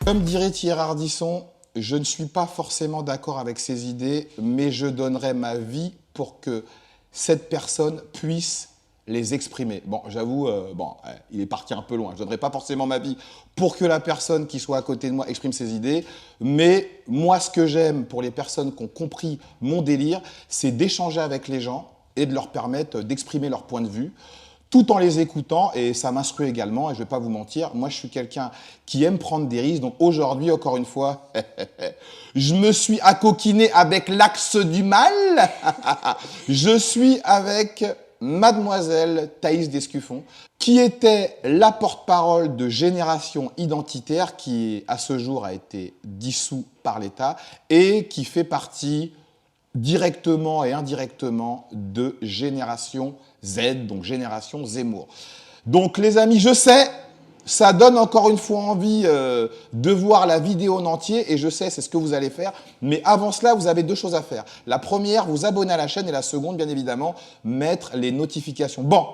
Comme dirait Thierry Ardisson, je ne suis pas forcément d'accord avec ses idées, mais je donnerai ma vie pour que cette personne puisse les exprimer. Bon, j'avoue, il est parti un peu loin. Je ne donnerai pas forcément ma vie pour que la personne qui soit à côté de moi exprime ses idées, mais moi, ce que j'aime pour les personnes qui ont compris mon délire, c'est d'échanger avec les gens et de leur permettre d'exprimer leur point de vue, tout en les écoutant, et ça m'instruit également, et je ne vais pas vous mentir, moi je suis quelqu'un qui aime prendre des risques, donc aujourd'hui, encore une fois, je me suis accoquiné avec l'axe du mal, je suis avec mademoiselle Thaïs Descuffon, qui était la porte-parole de Génération Identitaire, qui à ce jour a été dissous par l'État, et qui fait partie directement et indirectement de Génération Z, donc Génération Zemmour. Donc les amis, je sais, ça donne encore une fois envie de voir la vidéo en entier, et je sais, c'est ce que vous allez faire, mais avant cela, vous avez deux choses à faire. La première, vous abonner à la chaîne, et la seconde, bien évidemment, mettre les notifications. Bon,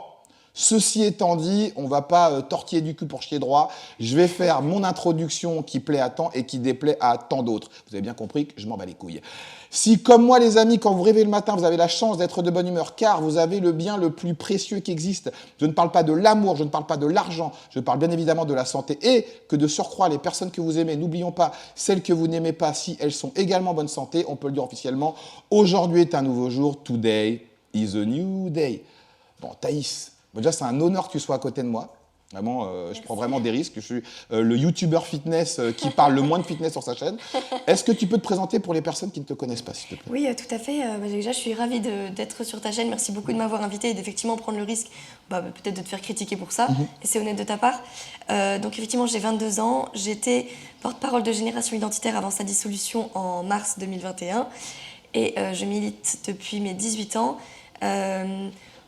ceci étant dit, on ne va pas tortiller du cul pour chier droit. Je vais faire mon introduction qui plaît à tant et qui déplaît à tant d'autres. Vous avez bien compris que je m'en bats les couilles. Si, comme moi, les amis, quand vous rêvez le matin, vous avez la chance d'être de bonne humeur, car vous avez le bien le plus précieux qui existe, je ne parle pas de l'amour, je ne parle pas de l'argent, je parle bien évidemment de la santé, et que de surcroît, les personnes que vous aimez, n'oublions pas, celles que vous n'aimez pas, si elles sont également en bonne santé, on peut le dire officiellement, aujourd'hui est un nouveau jour, today is a new day. Bon, Thaïs, déjà, c'est un honneur que tu sois à côté de moi. Vraiment, je prends vraiment des risques. Je suis le youtubeur fitness qui parle le moins de fitness sur sa chaîne. Est-ce que tu peux te présenter pour les personnes qui ne te connaissent pas, s'il te plaît? Oui, tout à fait. Déjà, je suis ravie d'être sur ta chaîne. Merci beaucoup de m'avoir invitée et d'effectivement prendre le risque peut-être de te faire critiquer pour ça. Et c'est honnête de ta part. Donc effectivement, j'ai 22 ans. J'étais porte-parole de Génération Identitaire avant sa dissolution en mars 2021. Et je milite depuis mes 18 ans.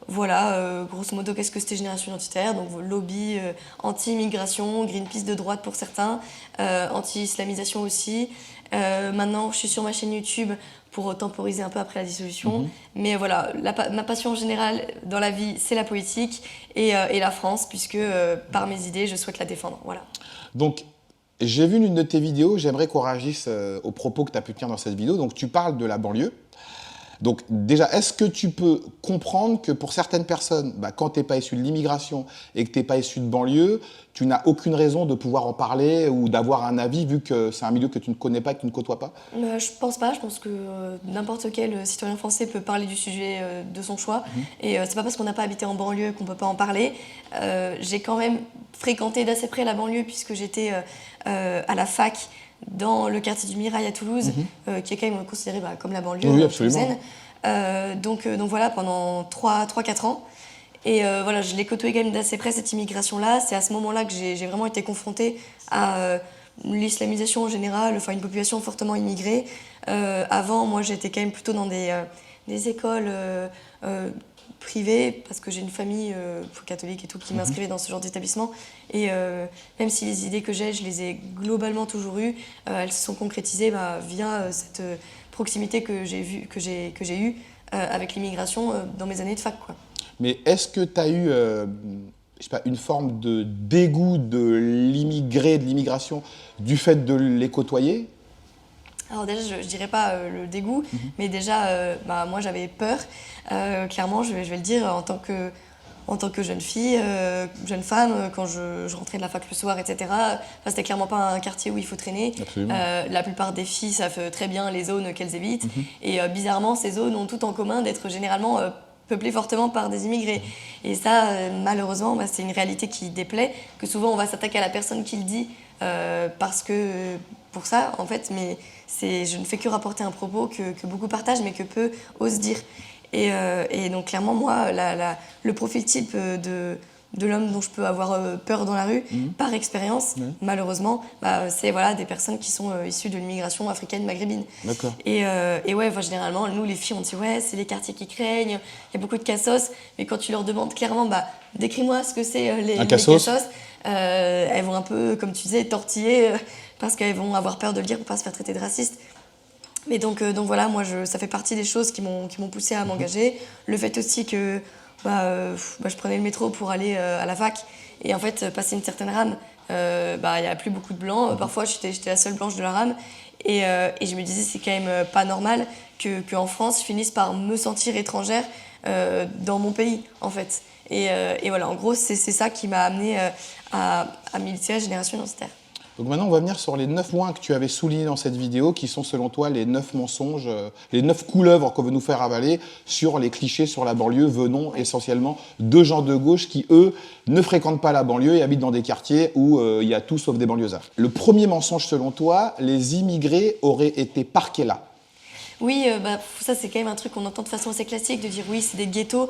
Voilà, grosso modo, qu'est-ce que c'était Génération Identitaire? Donc lobby anti-immigration, Greenpeace de droite pour certains, anti-islamisation aussi. Maintenant, je suis sur ma chaîne YouTube pour temporiser un peu après la dissolution. Mais voilà, ma passion en général dans la vie, c'est la politique et la France, puisque par mes idées, je souhaite la défendre. Voilà. Donc, j'ai vu l'une de tes vidéos, j'aimerais qu'on réagisse aux propos que tu as pu tenir dans cette vidéo. Donc, tu parles de la banlieue. Donc déjà, est-ce que tu peux comprendre que pour certaines personnes, quand tu n'es pas issu de l'immigration et que tu n'es pas issu de banlieue, tu n'as aucune raison de pouvoir en parler ou d'avoir un avis vu que c'est un milieu que tu ne connais pas et que tu ne côtoies pas? Je pense pas, je pense que n'importe quel citoyen français peut parler du sujet de son choix. Et c'est pas parce qu'on n'a pas habité en banlieue qu'on peut pas en parler. J'ai quand même fréquenté d'assez près la banlieue puisque j'étais à la fac dans le quartier du Mirail à Toulouse, qui est quand même considéré comme la banlieue toulousaine. Donc voilà, pendant 3-4 ans. Et voilà, je l'ai côtoyé quand même d'assez près, cette immigration-là. C'est à ce moment-là que j'ai vraiment été confrontée à l'islamisation en général, enfin une population fortement immigrée. Avant, moi, j'étais quand même plutôt dans des écoles privées, parce que j'ai une famille catholique et tout qui m'inscrivait dans ce genre d'établissement. Et même si les idées que j'ai, je les ai globalement toujours eues, elles se sont concrétisées via cette proximité que j'ai eue avec l'immigration dans mes années de fac, quoi. Mais est-ce que tu as eu je sais pas, une forme de dégoût de l'immigré, de l'immigration, du fait de les côtoyer? Alors déjà, je dirais pas le dégoût, mais déjà, moi j'avais peur. Clairement, je vais le dire, en tant que jeune fille, jeune femme, quand je rentrais de la fac le soir, etc. C'était clairement pas un quartier où il faut traîner. La plupart des filles savent très bien les zones qu'elles évitent. Et bizarrement, ces zones ont tout en commun d'être généralement peuplées fortement par des immigrés. Et ça, malheureusement, c'est une réalité qui déplaît, que souvent on va s'attaquer à la personne qui le dit parce que pour ça, en fait, mais je ne fais que rapporter un propos que beaucoup partagent, mais que peu osent dire. Et donc clairement, moi, le profil type de l'homme dont je peux avoir peur dans la rue, par expérience, malheureusement, c'est voilà, des personnes qui sont issues de l'immigration africaine maghrébine. D'accord. Et ouais, généralement, nous les filles, on dit ouais, c'est les quartiers qui craignent, il y a beaucoup de cassos, mais quand tu leur demandes clairement, décris-moi ce que c'est les cassos, elles vont un peu, comme tu disais, tortiller parce qu'elles vont avoir peur de le dire pour pas se faire traiter de raciste. Mais donc voilà, moi, ça fait partie des choses qui m'ont poussée à m'engager. Le fait aussi que je prenais le métro pour aller à la fac. Et en fait, passer une certaine rame, il n'y a plus beaucoup de blancs. Parfois, j'étais la seule blanche de la rame. Et je me disais, c'est quand même pas normal qu'en France, je finisse par me sentir étrangère dans mon pays, en fait. Et voilà, en gros, c'est ça qui m'a amenée à militer à Génération Identitaire. Donc maintenant, on va venir sur les 9 points que tu avais soulignés dans cette vidéo, qui sont selon toi les 9 mensonges, les 9 couleuvres qu'on veut nous faire avaler sur les clichés sur la banlieue venant essentiellement de gens de gauche qui, eux, ne fréquentent pas la banlieue et habitent dans des quartiers où il y a tout sauf des banlieusards. Le premier mensonge selon toi, les immigrés auraient été parqués là. Oui, ça c'est quand même un truc qu'on entend de façon assez classique, de dire oui, c'est des ghettos.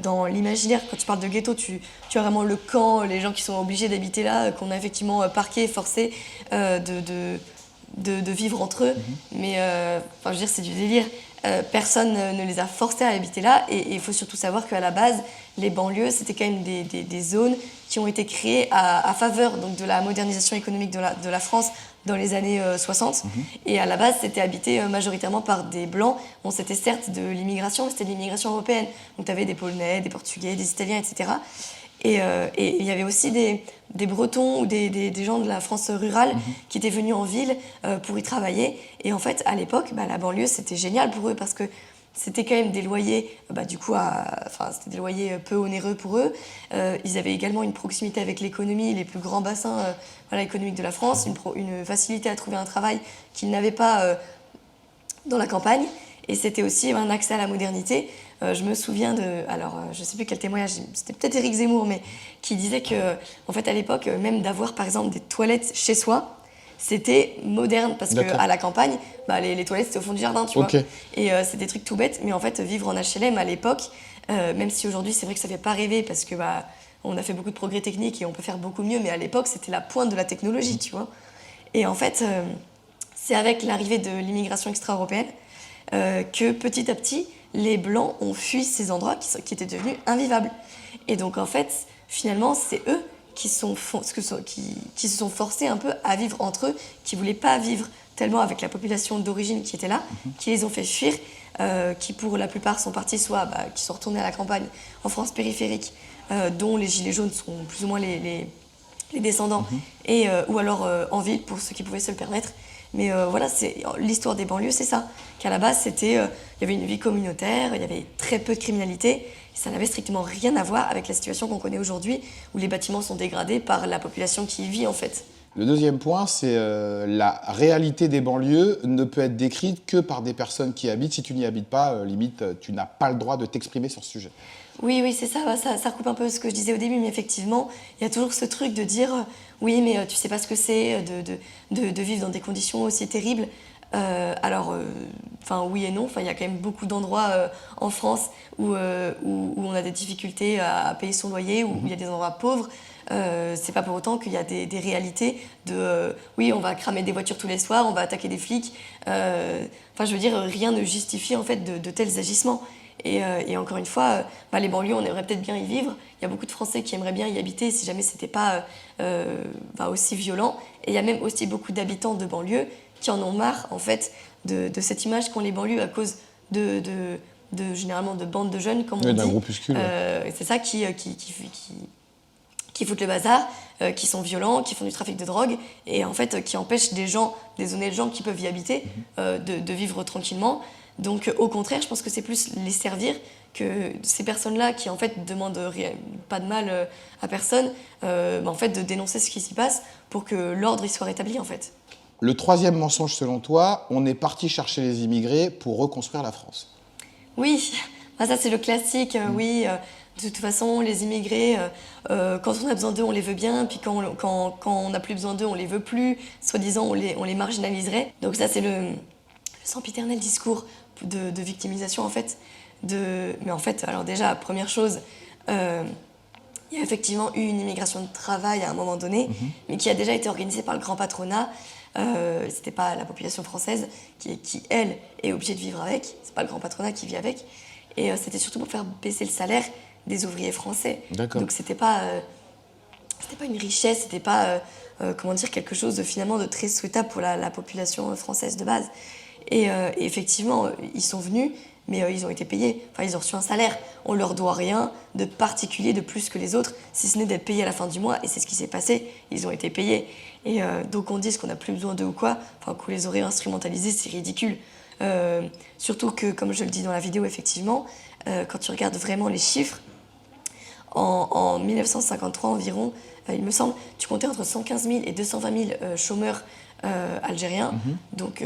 Dans l'imaginaire, quand tu parles de ghetto, tu as vraiment le camp, les gens qui sont obligés d'habiter là, qu'on a effectivement parqués, forcés de vivre entre eux. Mais je veux dire, c'est du délire. Personne ne les a forcés à habiter là. Et il faut surtout savoir qu'à la base, les banlieues, c'était quand même des zones qui ont été créées à faveur donc, de la modernisation économique de la France dans les années 60. Et à la base, c'était habité majoritairement par des Blancs. Bon, c'était certes de l'immigration, mais c'était de l'immigration européenne. Donc tu avais des Polonais, des Portugais, des Italiens, etc. Et il y avait aussi des Bretons ou des gens de la France rurale qui étaient venus en ville pour y travailler. Et en fait, à l'époque, la banlieue, c'était génial pour eux parce que c'était quand même des loyers, c'était des loyers peu onéreux pour eux. Ils avaient également une proximité avec l'économie, les plus grands bassins économiques de la France, une facilité à trouver un travail qu'ils n'avaient pas dans la campagne. Et c'était aussi un accès à la modernité. Je me souviens je ne sais plus quel témoignage, c'était peut-être Éric Zemmour, mais qui disait que, en fait, à l'époque, même d'avoir par exemple des toilettes chez soi, c'était moderne parce qu'à la campagne, les toilettes c'était au fond du jardin, tu vois. Et c'est des trucs tout bêtes, mais en fait, vivre en HLM à l'époque, même si aujourd'hui c'est vrai que ça fait pas rêver parce que on a fait beaucoup de progrès techniques et on peut faire beaucoup mieux, mais à l'époque c'était la pointe de la technologie, tu vois. Et en fait, c'est avec l'arrivée de l'immigration extra-européenne que petit à petit, les Blancs ont fui ces endroits qui étaient devenus invivables. Et donc en fait, finalement, c'est eux qui se sont forcés un peu à vivre entre eux, qui ne voulaient pas vivre tellement avec la population d'origine qui était là, qui les ont fait fuir, qui pour la plupart sont partis qui sont retournés à la campagne en France périphérique, dont les Gilets jaunes sont plus ou moins les descendants, ou alors en ville pour ceux qui pouvaient se le permettre. Mais voilà, l'histoire des banlieues, c'est ça. Qu'à la base, il y avait une vie communautaire, il y avait très peu de criminalité. Et ça n'avait strictement rien à voir avec la situation qu'on connaît aujourd'hui, où les bâtiments sont dégradés par la population qui y vit, en fait. Le deuxième point, c'est la réalité des banlieues ne peut être décrite que par des personnes qui y habitent. Si tu n'y habites pas, limite, tu n'as pas le droit de t'exprimer sur ce sujet. Oui, c'est ça, ça recoupe un peu ce que je disais au début, mais effectivement, il y a toujours ce truc de dire oui, mais tu sais pas ce que c'est de vivre dans des conditions aussi terribles. Oui et non. Il y a quand même beaucoup d'endroits en France où on a des difficultés à payer son loyer, où il y a des endroits pauvres. C'est pas pour autant qu'il y a des réalités de oui, on va cramer des voitures tous les soirs, on va attaquer des flics. Je veux dire, rien ne justifie en fait de tels agissements. Et encore une fois, les banlieues, on aimerait peut-être bien y vivre. Il y a beaucoup de Français qui aimeraient bien y habiter si jamais c'était pas aussi violent. Et il y a même aussi beaucoup d'habitants de banlieues qui en ont marre en fait de cette image qu'ont les banlieues à cause généralement de bandes de jeunes, comme on dit. D'un groupuscule. C'est ça qui foutent le bazar, qui sont violents, qui font du trafic de drogue et en fait qui empêchent des honnêtes gens qui peuvent y habiter de vivre tranquillement. Donc au contraire, je pense que c'est plus les servir que ces personnes-là qui en fait demandent pas de mal à personne, en fait de dénoncer ce qui s'y passe pour que l'ordre y soit rétabli en fait. Le troisième mensonge selon toi, on est parti chercher les immigrés pour reconstruire la France. Oui, ça c'est le classique, oui. De toute façon, les immigrés, quand on a besoin d'eux, on les veut bien, puis quand on n'a plus besoin d'eux, on les veut plus. Soi-disant, on les marginaliserait. Donc ça, c'est le sempiternel discours de victimisation, en fait. Mais en fait, alors déjà, première chose, il y a effectivement eu une immigration de travail à un moment donné, mais qui a déjà été organisée par le grand patronat. C'était pas la population française qui, elle, est obligée de vivre avec. C'est pas le grand patronat qui vit avec. Et c'était surtout pour faire baisser le salaire des ouvriers français. Donc c'était pas une richesse, c'était pas quelque chose finalement de très souhaitable pour la population française de base. Et effectivement, ils sont venus mais ils ont été payés, enfin ils ont reçu un salaire. On leur doit rien de particulier, de plus que les autres, si ce n'est d'être payés à la fin du mois, et c'est ce qui s'est passé, ils ont été payés. Et donc on dit qu'on n'a plus besoin d'eux ou quoi, enfin qu'on les aurait instrumentalisés, c'est ridicule. Surtout que, comme je le dis dans la vidéo, effectivement, quand tu regardes vraiment les chiffres, en 1953 environ, il me semble, tu comptais entre 115 000 et 220 000 chômeurs algériens. Donc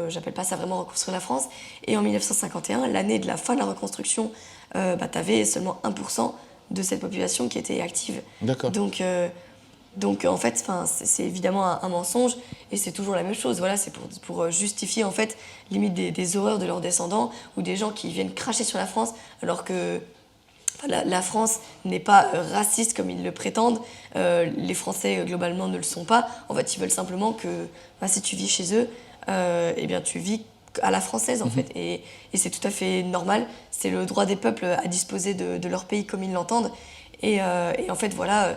j'appelle pas ça vraiment reconstruire la France. Et en 1951, l'année de la fin de la reconstruction, tu avais seulement 1% de cette population qui était active. D'accord. Donc en fait, c'est évidemment un mensonge et c'est toujours la même chose. Voilà, c'est pour justifier en fait limite des horreurs de leurs descendants ou des gens qui viennent cracher sur la France alors que la France n'est pas raciste comme ils le prétendent. Les Français globalement ne le sont pas. En fait, ils veulent simplement que si tu vis chez eux, eh bien tu vis à la française en fait. Et c'est tout à fait normal. C'est le droit des peuples à disposer de leur pays comme ils l'entendent. Et en fait, voilà.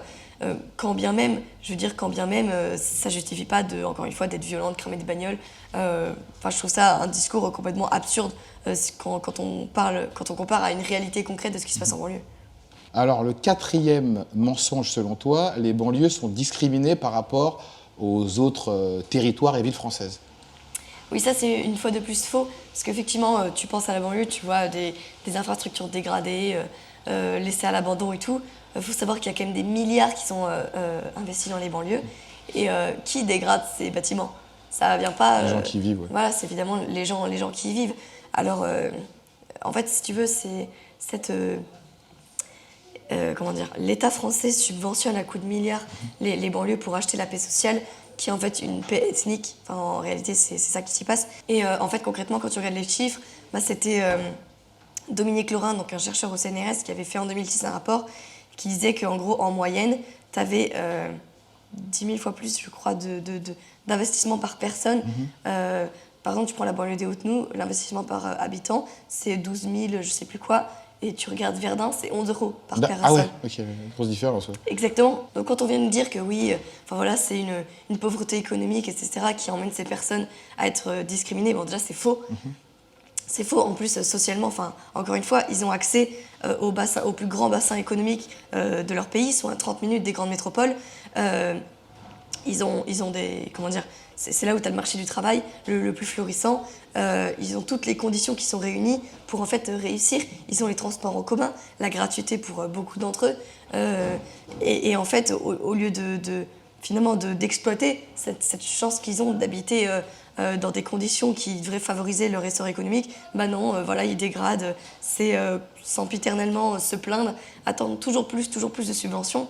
Quand bien même, ça justifie pas encore une fois, d'être violent, de cramer des bagnoles. Je trouve ça un discours complètement absurde quand on compare à une réalité concrète de ce qui se passe en banlieue. Alors, le quatrième mensonge selon toi, les banlieues sont discriminées par rapport aux autres territoires et villes françaises. Oui, ça c'est une fois de plus faux, parce qu'effectivement, tu penses à la banlieue, tu vois des infrastructures dégradées, laissées à l'abandon et tout. Il faut savoir qu'il y a quand même des milliards qui sont investis dans les banlieues. Et qui dégrade ces bâtiments? Ça vient pas... Les gens qui y vivent, ouais. Voilà, c'est évidemment les gens qui y vivent. Alors, en fait, si tu veux, c'est cette... comment dire, l'État français subventionne à coups de milliards les banlieues pour acheter la paix sociale, qui est en fait une paix ethnique. Enfin, en réalité, c'est ça qui s'y passe. Et en fait, concrètement, quand tu regardes les chiffres, c'était Dominique Laurin, donc un chercheur au CNRS, qui avait fait en 2006 un rapport qui disait qu'en gros, en moyenne, tu avais 10 000 fois plus, je crois, d'investissement par personne. Par exemple, tu prends la banlieue des Hauts-de-Nous, l'investissement par habitant, c'est 12 000, je sais plus quoi. Et tu regardes Verdun, c'est 11 € par personne. Ah ouais, ok, une grosse différence. Ouais. Exactement. Donc quand on vient de dire que oui, c'est une pauvreté économique, etc., qui emmène ces personnes à être discriminées, bon déjà c'est faux. C'est faux. En plus, socialement, encore une fois, ils ont accès au plus grand bassin économique de leur pays, soit à 30 minutes des grandes métropoles. Ils ont des... Comment dire? C'est là où tu as le marché du travail le plus florissant. Ils ont toutes les conditions qui sont réunies pour en fait réussir. Ils ont les transports en commun, la gratuité pour beaucoup d'entre eux. Et en fait, au lieu finalement d'exploiter cette chance qu'ils ont d'habiter dans des conditions qui devraient favoriser leur essor économique, non, ils dégradent, c'est sempiternellement se plaindre, attendre toujours plus de subventions.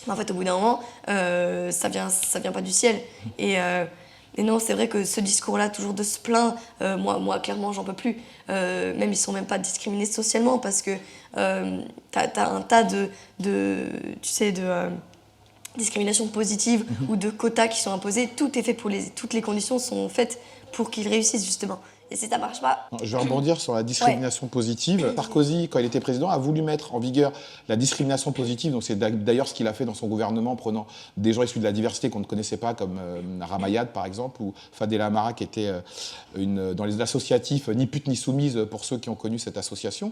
Mais en fait, au bout d'un moment, ça vient pas du ciel. Et non, c'est vrai que ce discours-là, toujours de se plaindre, moi clairement, j'en peux plus. Même ils sont même pas discriminés socialement parce que t'as un tas de discrimination positive ou de quotas qui sont imposés. Tout est fait toutes les conditions sont faites pour qu'ils réussissent justement. Et si ça marche pas... Je vais rebondir sur la discrimination positive. Sarkozy, quand il était président, a voulu mettre en vigueur la discrimination positive. Donc c'est d'ailleurs ce qu'il a fait dans son gouvernement, en prenant des gens issus de la diversité qu'on ne connaissait pas, comme Ramayad par exemple, ou Fadela Amara, qui était dans les associatifs ni pute ni soumise, pour ceux qui ont connu cette association.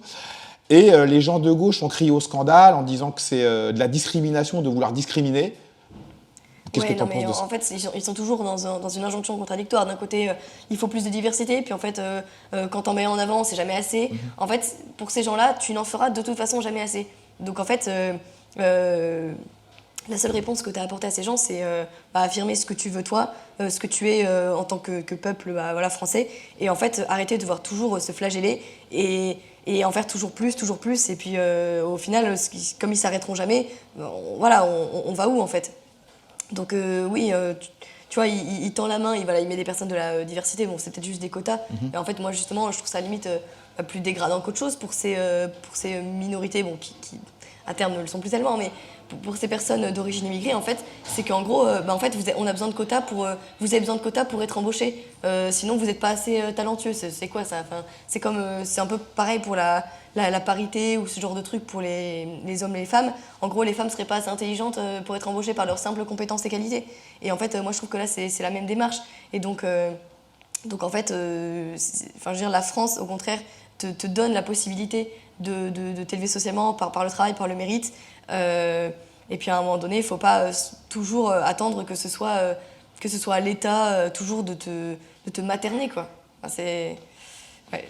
Et les gens de gauche ont crié au scandale en disant que c'est de la discrimination de vouloir discriminer. Qu'est-ce que tu en penses de ça? En fait, ils sont toujours dans une injonction contradictoire. D'un côté, il faut plus de diversité, puis en fait, quand t'en mets en avant, c'est jamais assez. En fait, pour ces gens-là, tu n'en feras de toute façon jamais assez. Donc en fait, la seule réponse que tu as apportée à ces gens, c'est affirmer ce que tu veux toi, ce que tu es en tant que peuple français, et en fait, arrêter de devoir toujours se flageller et en faire toujours plus, et puis au final, comme ils s'arrêteront jamais, on va où en fait? Donc oui, tu vois, il tend la main, il met des personnes de la diversité, bon c'est peut-être juste des quotas, et en fait moi justement je trouve ça limite plus dégradant qu'autre chose pour ces minorités, bon, qui à terme ne le sont plus tellement, mais pour ces personnes d'origine immigrée, en fait, c'est qu'en gros, on a besoin de quotas vous avez besoin de quotas pour être embauché, sinon vous n'êtes pas assez talentueux. C'est quoi ça? C'est un peu pareil pour la parité ou ce genre de truc pour les hommes et les femmes. En gros, les femmes seraient pas assez intelligentes pour être embauchées par leurs simples compétences et qualités. Et en fait, moi je trouve que là c'est la même démarche. Et donc en fait, je veux dire, la France, au contraire, te donne la possibilité de t'élever socialement par le travail, par le mérite. Et puis à un moment donné, il ne faut pas toujours attendre que ce soit à l'État toujours de te materner, quoi. Enfin, ouais.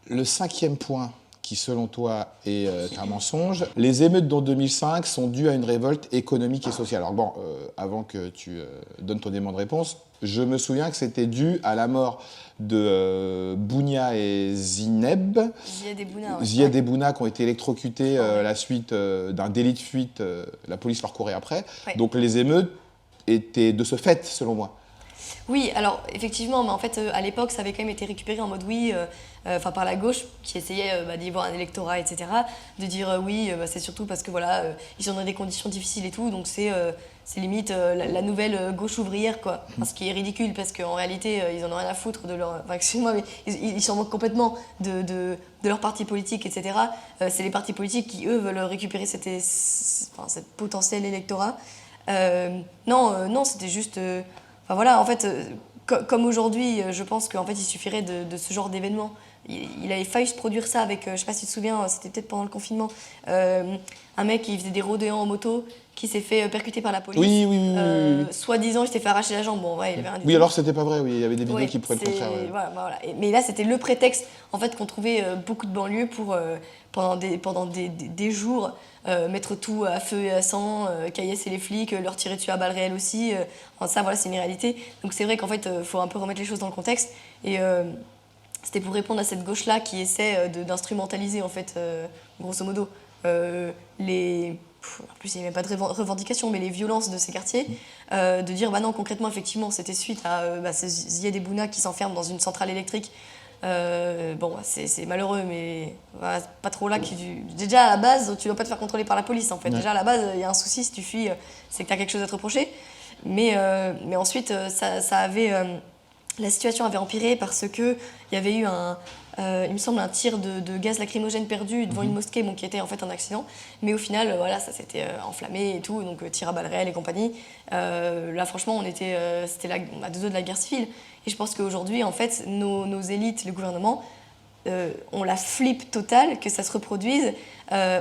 Le 5e point, qui selon toi est un mensonge, les émeutes de 2005 sont dues à une révolte économique et sociale. Alors bon, avant que tu donnes ton élément de réponse, je me souviens que c'était dû à la mort de Bounia et Zineb. Ziad et Bouna. Ouais. Ziad et Bouna qui ont été électrocutés à la suite d'un délit de fuite. La police leur courait après. Ouais. Donc les émeutes étaient de ce fait, selon moi. Oui, alors effectivement, mais en fait à l'époque ça avait quand même été récupéré en mode oui, par la gauche qui essayait d'y voir un électorat, etc. De dire oui, c'est surtout parce que voilà, ils sont dans des conditions difficiles et tout, donc c'est limite la nouvelle gauche ouvrière, quoi. Enfin, ce qui est ridicule parce qu'en réalité ils en ont rien à foutre de leur, enfin excuse-moi, mais ils s'en moquent complètement de leur parti politique, etc. C'est les partis politiques qui eux veulent récupérer cette potentiel électorat. Non, c'était juste. Enfin voilà, en fait, comme aujourd'hui, je pense qu'en fait, il suffirait de ce genre d'événement. Il avait failli se produire ça avec, je sais pas si tu te souviens, c'était peut-être pendant le confinement, un mec qui faisait des rodéons en moto, qui s'est fait percuter par la police. Oui. Soi-disant, il s'était fait arracher la jambe. Bon, ouais, il avait rien du tout. Oui, alors c'était pas vrai, oui, il y avait des vidéos Ouais, qui prouvaient le contraire. Ouais. voilà. Mais là, c'était le prétexte en fait, qu'on trouvait beaucoup de banlieues pour, pendant des jours, mettre tout à feu et à sang, caillasser les flics, leur tirer dessus à balles réelles aussi. Enfin, ça, voilà, c'est une réalité. Donc c'est vrai qu'en fait, il faut un peu remettre les choses dans le contexte. Et c'était pour répondre à cette gauche-là qui essaie d'instrumentaliser, en fait, grosso modo, en plus, il n'y avait même pas de revendication, mais les violences de ces quartiers, de dire, bah non, concrètement, effectivement, c'était suite à ces Ziad et Bouna qui s'enferment dans une centrale électrique. Bon, c'est malheureux, mais voilà, pas trop là. Déjà, à la base, tu ne dois pas te faire contrôler par la police, en fait. Ouais. Déjà, à la base, il y a un souci, si tu fuis, c'est que tu as quelque chose à te reprocher. Mais ensuite, la situation avait empiré parce qu'il y avait eu il me semble, un tir de gaz lacrymogène perdu devant une mosquée, qui était en fait un accident. Mais au final, voilà, ça s'était enflammé et tout, donc tir à balles réelles et compagnie. Là, franchement, c'était à 2 doigts de la guerre civile. Et je pense qu'aujourd'hui, en fait, nos élites, le gouvernement, ont la flip totale que ça se reproduise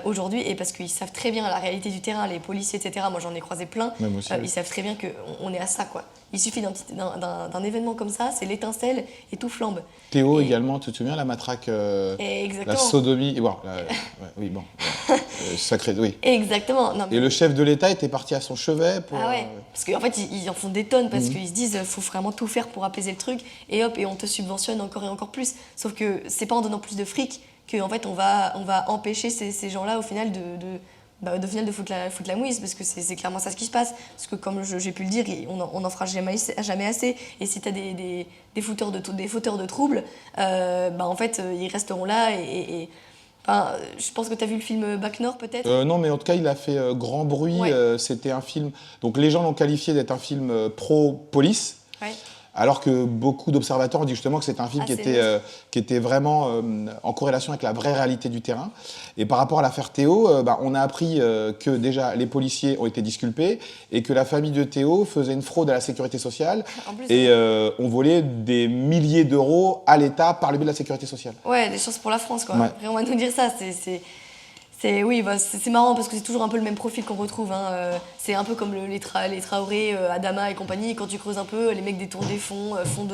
aujourd'hui, et parce qu'ils savent très bien la réalité du terrain, les policiers, etc. Moi, j'en ai croisé plein. Ils savent très bien qu'on est à ça, quoi. Il suffit d'un événement comme ça, c'est l'étincelle et tout flambe. Théo également, tu te souviens, la matraque, la sodomie, oui, bon, sacré, oui. Exactement. Non, mais... Et le chef de l'État était parti à son chevet pour... Ah ouais, parce qu'en fait, ils en font des tonnes, parce qu'ils se disent, faut vraiment tout faire pour apaiser le truc, et hop, et on te subventionne encore et encore plus. Sauf que c'est pas en donnant plus de fric qu'en fait, on va empêcher ces gens-là, au final, de foutre la mouise, parce que c'est clairement ça ce qui se passe. Parce que comme j'ai pu le dire, on n'en fera jamais assez. Et si tu as des fauteurs de troubles, en fait, ils resteront là. Je pense que tu as vu le film Bac Nord, peut-être. Non, mais en tout cas, il a fait grand bruit. Ouais. C'était un film... Donc les gens l'ont qualifié d'être un film pro-police. Ouais. Alors que beaucoup d'observateurs ont dit justement que c'était un film qui était vraiment en corrélation avec la vraie réalité du terrain. Et par rapport à l'affaire Théo, on a appris que déjà les policiers ont été disculpés et que la famille de Théo faisait une fraude à la sécurité sociale et on volait des milliers d'euros à l'État par le biais de la sécurité sociale. Ouais, des chances pour la France, quoi. Ouais. Après, on va nous dire ça, c'est marrant parce que c'est toujours un peu le même profil qu'on retrouve. Hein. C'est un peu comme les Traoré, Adama et compagnie. Quand tu creuses un peu, les mecs détournent des fonds, font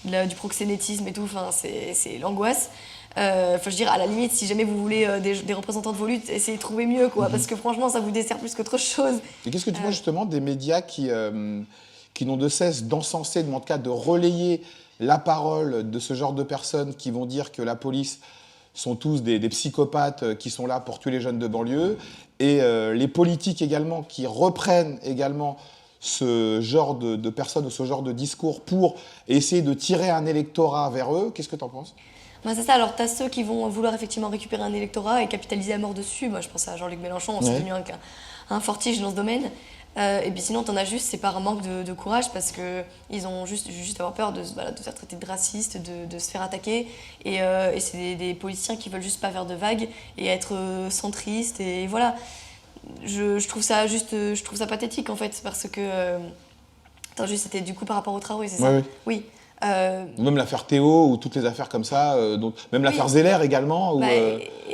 du proxénétisme et tout. Enfin, c'est l'angoisse. Je veux dire, à la limite, si jamais vous voulez des représentants de vos luttes, essayez de trouver mieux, quoi. Parce que franchement, ça vous dessert plus qu'autre chose. Et qu'est-ce que tu vois justement des médias qui n'ont de cesse d'encenser, en tout cas de relayer la parole de ce genre de personnes qui vont dire que la police sont tous des psychopathes qui sont là pour tuer les jeunes de banlieue, et les politiques également qui reprennent également ce genre de personnes ou ce genre de discours pour essayer de tirer un électorat vers eux. Qu'est-ce que tu en penses ? C'est ça, alors tu as ceux qui vont vouloir effectivement récupérer un électorat et capitaliser à mort dessus. Moi je pense à Jean-Luc Mélenchon, c'est devenu un fortige dans ce domaine. Et puis sinon, t'en as juste, c'est par un manque de courage parce qu'ils ont juste avoir peur de se faire traiter de raciste, de se faire attaquer. Et c'est des politiciens qui veulent juste pas faire de vagues et être centristes. Et voilà, je trouve ça pathétique en fait parce que... Attends, juste, c'était du coup par rapport au Traoré, c'est ça ? Oui. Oui. Ou même l'affaire Théo, ou toutes les affaires comme ça, même l'affaire Oui. Zeller également. Ou, Bah,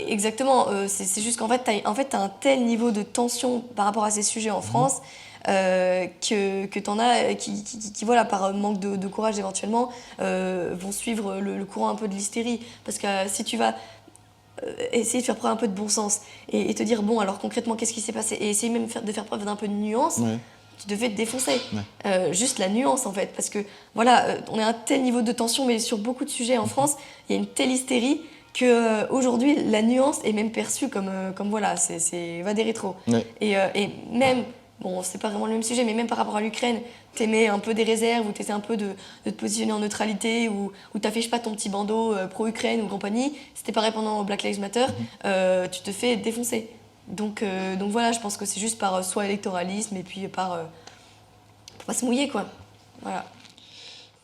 exactement, c'est juste qu'en fait, t'as un tel niveau de tension par rapport à ces sujets en France que t'en as qui, voilà, par manque de courage éventuellement, vont suivre le courant un peu de l'hystérie. Parce que si tu vas essayer de faire preuve un peu de bon sens et te dire, bon, alors concrètement, qu'est-ce qui s'est passé? Et essayer même de faire preuve d'un peu de nuance. ouais, Tu devais te défoncer. ouais. Juste la nuance en fait, parce que voilà, on est à un tel niveau de tension, mais sur beaucoup de sujets en France, il y a une telle hystérie que aujourd'hui la nuance est même perçue comme voilà, c'est va des rétros. Ouais. Et même, bon, c'est pas vraiment le même sujet, mais même par rapport à l'Ukraine, t'émets un peu des réserves, ou t'essaies un peu de te positionner en neutralité, ou t'affiches pas ton petit bandeau pro-Ukraine ou compagnie. C'était pareil pendant Black Lives Matter, tu te fais défoncer. Donc voilà, je pense que c'est juste par soit électoralisme et puis pour pas se mouiller, quoi. Voilà.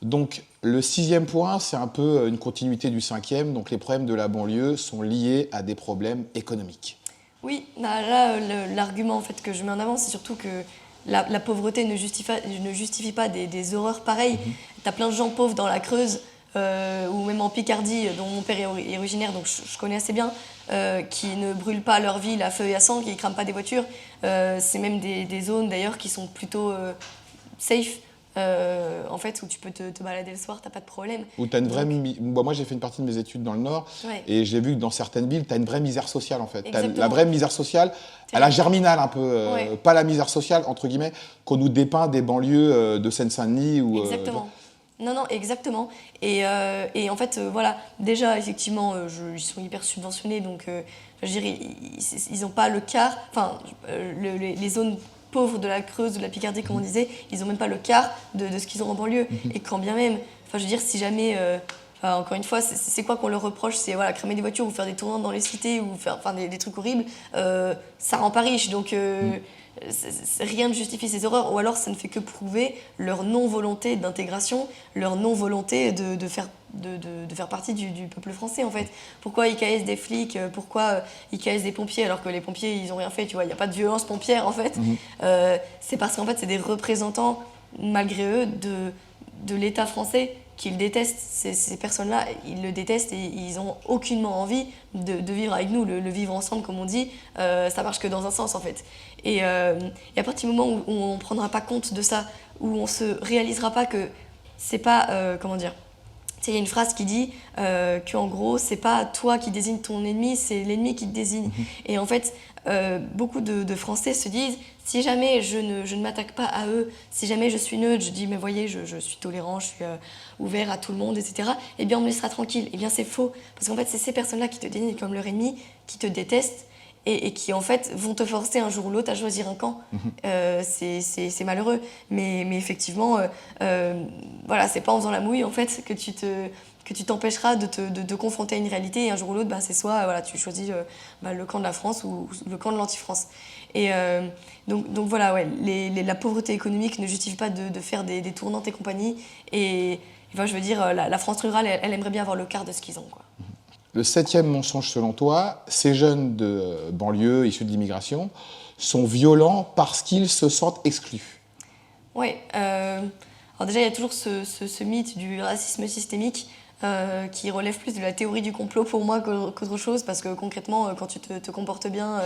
Donc, le 6e point, c'est un peu une continuité du 5e. Donc, les problèmes de la banlieue sont liés à des problèmes économiques. Oui, là, l'argument en fait, que je mets en avant, c'est surtout que la pauvreté ne justifie pas des horreurs pareilles. T'as plein de gens pauvres dans la Creuse, ou même en Picardie, dont mon père est originaire, donc je connais assez bien, qui ne brûlent pas leur ville à feu et à sang, qui ne crament pas des voitures. C'est même des zones d'ailleurs qui sont plutôt safe. En fait, où tu peux te balader le soir, t'as pas de problème. Où t'as une vraie Donc, moi, j'ai fait une partie de mes études dans le Nord, ouais, et j'ai vu que dans certaines villes, tu as une vraie misère sociale, en fait. T'as exactement. la vraie misère sociale, à la Germinale, un peu, Ouais. pas la misère sociale, entre guillemets, qu'on nous dépeint des banlieues de Seine-Saint-Denis. Ou, Exactement. Non, exactement. Et en fait, voilà, déjà, effectivement, ils sont hyper subventionnés, donc je dirais, ils n'ont pas le quart, enfin, les zones pauvres de la Creuse, de la Picardie, comme on disait, ils n'ont même pas le quart de ce qu'ils ont en banlieue. Et quand bien même, enfin, je veux dire, si jamais, enfin, encore une fois, c'est quoi qu'on leur reproche? C'est voilà, cramer des voitures ou faire des tournants dans les cités ou faire enfin, des trucs horribles, ça rend pas riche. Donc, rien ne justifie ces horreurs, ou alors ça ne fait que prouver leur non-volonté d'intégration, leur non-volonté de faire partie du peuple français en fait. Pourquoi ils caissent des flics, pourquoi ils caissent des pompiers alors que les pompiers ils ont rien fait, tu vois, il n'y a pas de violence pompière en fait. C'est parce qu'en fait c'est des représentants malgré eux de l'État français qu'ils détestent. Ces personnes-là, ils le détestent et ils n'ont aucunement envie de vivre avec nous. Le vivre ensemble, comme on dit, ça marche que dans un sens en fait. Et à partir du moment où on ne prendra pas compte de ça, où on ne se réalisera pas que c'est pas, comment dire, il y a une phrase qui dit qu'en gros, c'est pas toi qui désigne ton ennemi, c'est l'ennemi qui te désigne. Et en fait, beaucoup de Français se disent, si jamais je ne m'attaque pas à eux, si jamais je suis neutre, je dis, mais voyez, je suis tolérant, je suis ouvert à tout le monde, etc., eh bien, on me laissera tranquille. Eh bien, c'est faux. Parce qu'en fait, c'est ces personnes-là qui te désignent comme leur ennemi, qui te détestent, et qui en fait vont te forcer un jour ou l'autre à choisir un camp. C'est malheureux, mais effectivement, voilà, c'est pas en faisant la mouille en fait que tu t'empêcheras de confronter à une réalité, et un jour ou l'autre, c'est soit voilà, tu choisis le camp de la France ou le camp de l'anti-France. Et donc voilà, ouais, la pauvreté économique ne justifie pas de faire des tournantes et compagnie. Et enfin, je veux dire, la France rurale, elle aimerait bien avoir le quart de ce qu'ils ont, quoi. Le 7e mensonge, selon toi, ces jeunes de banlieue issus de l'immigration sont violents parce qu'ils se sentent exclus. Oui. Alors déjà, il y a toujours ce mythe du racisme systémique qui relève plus de la théorie du complot pour moi qu'autre chose, parce que concrètement, quand tu te comportes bien,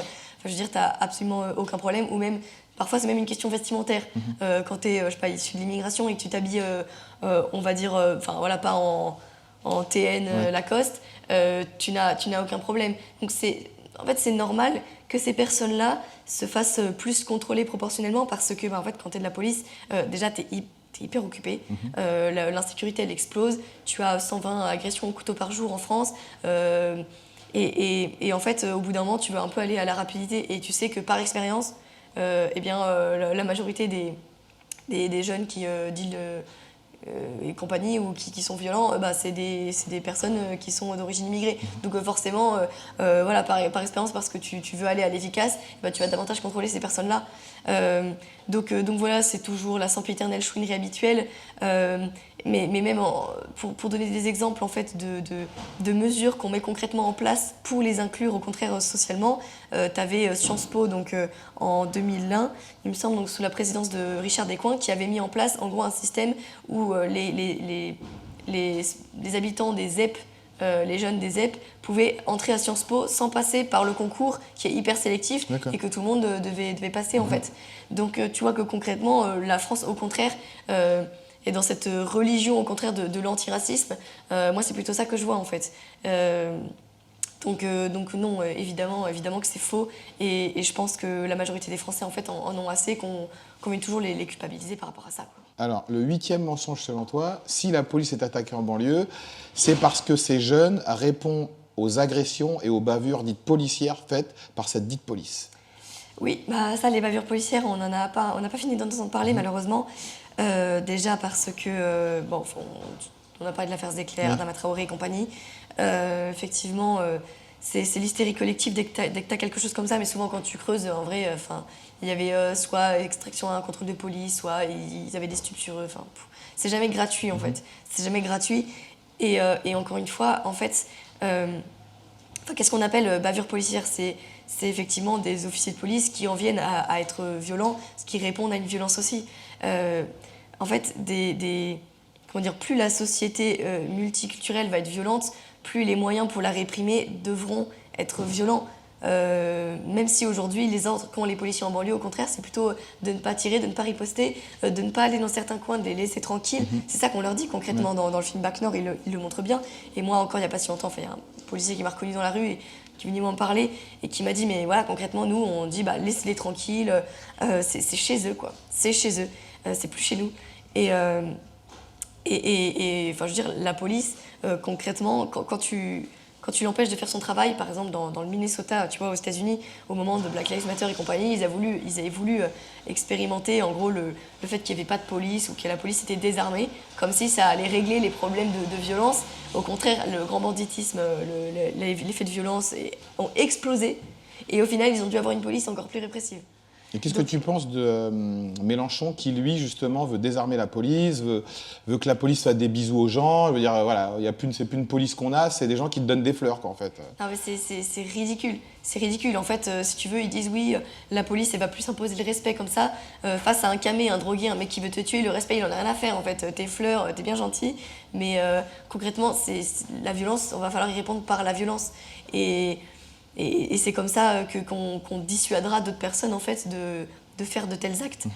je veux dire, tu n'as absolument aucun problème, ou même, parfois c'est même une question vestimentaire. Quand tu es, je sais pas, issu de l'immigration et que tu t'habilles, on va dire, enfin voilà, pas en TN Lacoste, tu n'as aucun problème. Donc en fait, c'est normal que ces personnes-là se fassent plus contrôler proportionnellement, parce que en fait, quand tu es de la police, déjà, tu es hyper occupé. L'insécurité, elle explose. Tu as 120 agressions au couteau par jour en France. Et en fait, au bout d'un moment, tu veux un peu aller à la rapidité. Et tu sais que par expérience, eh bien, la majorité des jeunes qui dealent et compagnie, ou qui sont violents, c'est des personnes qui sont d'origine immigrée. Donc forcément, voilà, par expérience, parce que tu veux aller à l'efficace, tu vas davantage contrôler ces personnes-là. Donc voilà, c'est toujours la sempiternelle chouinerie habituelle. Mais même pour donner des exemples en fait, de mesures qu'on met concrètement en place pour les inclure au contraire socialement, tu avais Sciences Po donc, en 2001, il me semble, donc, sous la présidence de Richard Descoings, qui avait mis en place en gros un système où où les habitants des ZEP, les jeunes des ZEP, pouvaient entrer à Sciences Po sans passer par le concours qui est hyper sélectif et que tout le monde devait passer en fait. Donc tu vois que concrètement, la France au contraire est dans cette religion au contraire de l'antiracisme. Moi c'est plutôt ça que je vois en fait. Donc non, évidemment que c'est faux et je pense que la majorité des Français en fait en ont assez qu'on vienne toujours les culpabiliser par rapport à ça, quoi. Alors, le 8e mensonge selon toi, si la police est attaquée en banlieue, c'est parce que ces jeunes répondent aux agressions et aux bavures dites policières faites par cette dite police. Oui, bah ça, les bavures policières, on n'a pas fini d'en entendre parler malheureusement. Déjà parce que, on a parlé de l'affaire Zecler, d'Ama Traoré et compagnie. Effectivement, c'est l'hystérie collective dès que tu as quelque chose comme ça, mais souvent quand tu creuses, en vrai, il y avait soit extraction à un contrôle de police, soit ils avaient des stupes sur eux. C'est jamais gratuit en fait. C'est jamais gratuit. Et encore une fois, en fait, qu'est-ce qu'on appelle bavure policière ? C'est effectivement des officiers de police qui en viennent à être violents, qui répondent à une violence aussi. En fait, plus la société multiculturelle va être violente, plus les moyens pour la réprimer devront être violents. Même si aujourd'hui, les ordres qu'ont les policiers en banlieue, au contraire, c'est plutôt de ne pas tirer, de ne pas riposter, de ne pas aller dans certains coins, de les laisser tranquilles. C'est ça qu'on leur dit concrètement dans le film Bac Nord, il le montre bien. Et moi, encore il n'y a pas si longtemps, il y a un policier qui m'a reconnu dans la rue et qui est venu m'en parler et qui m'a dit, mais voilà, concrètement, nous, on dit, laissez-les tranquilles, c'est chez eux, quoi. C'est chez eux, c'est plus chez nous. Et je veux dire, la police, concrètement, quand tu l'empêches de faire son travail, par exemple dans le Minnesota, tu vois, aux États-Unis, au moment de Black Lives Matter et compagnie, ils avaient voulu expérimenter en gros le fait qu'il n'y avait pas de police ou que la police était désarmée, comme si ça allait régler les problèmes de violence. Au contraire, le grand banditisme, les faits de violence ont explosé et au final, ils ont dû avoir une police encore plus répressive. Et qu'est-ce que tu penses de Mélenchon qui, lui, justement, veut désarmer la police, veut que la police fasse des bisous aux gens, veut dire, voilà, c'est plus une police qu'on a, c'est des gens qui te donnent des fleurs, quoi, en fait. Non, mais c'est ridicule. C'est ridicule. En fait, si tu veux, ils disent oui, la police, elle va plus imposer le respect comme ça. Face à un camé, un drogué, un mec qui veut te tuer, le respect, il en a rien à faire, en fait. Tes fleurs, t'es bien gentil, mais concrètement, c'est la violence, on va falloir y répondre par la violence. Et c'est comme ça qu'on dissuadera d'autres personnes en fait de faire de tels actes.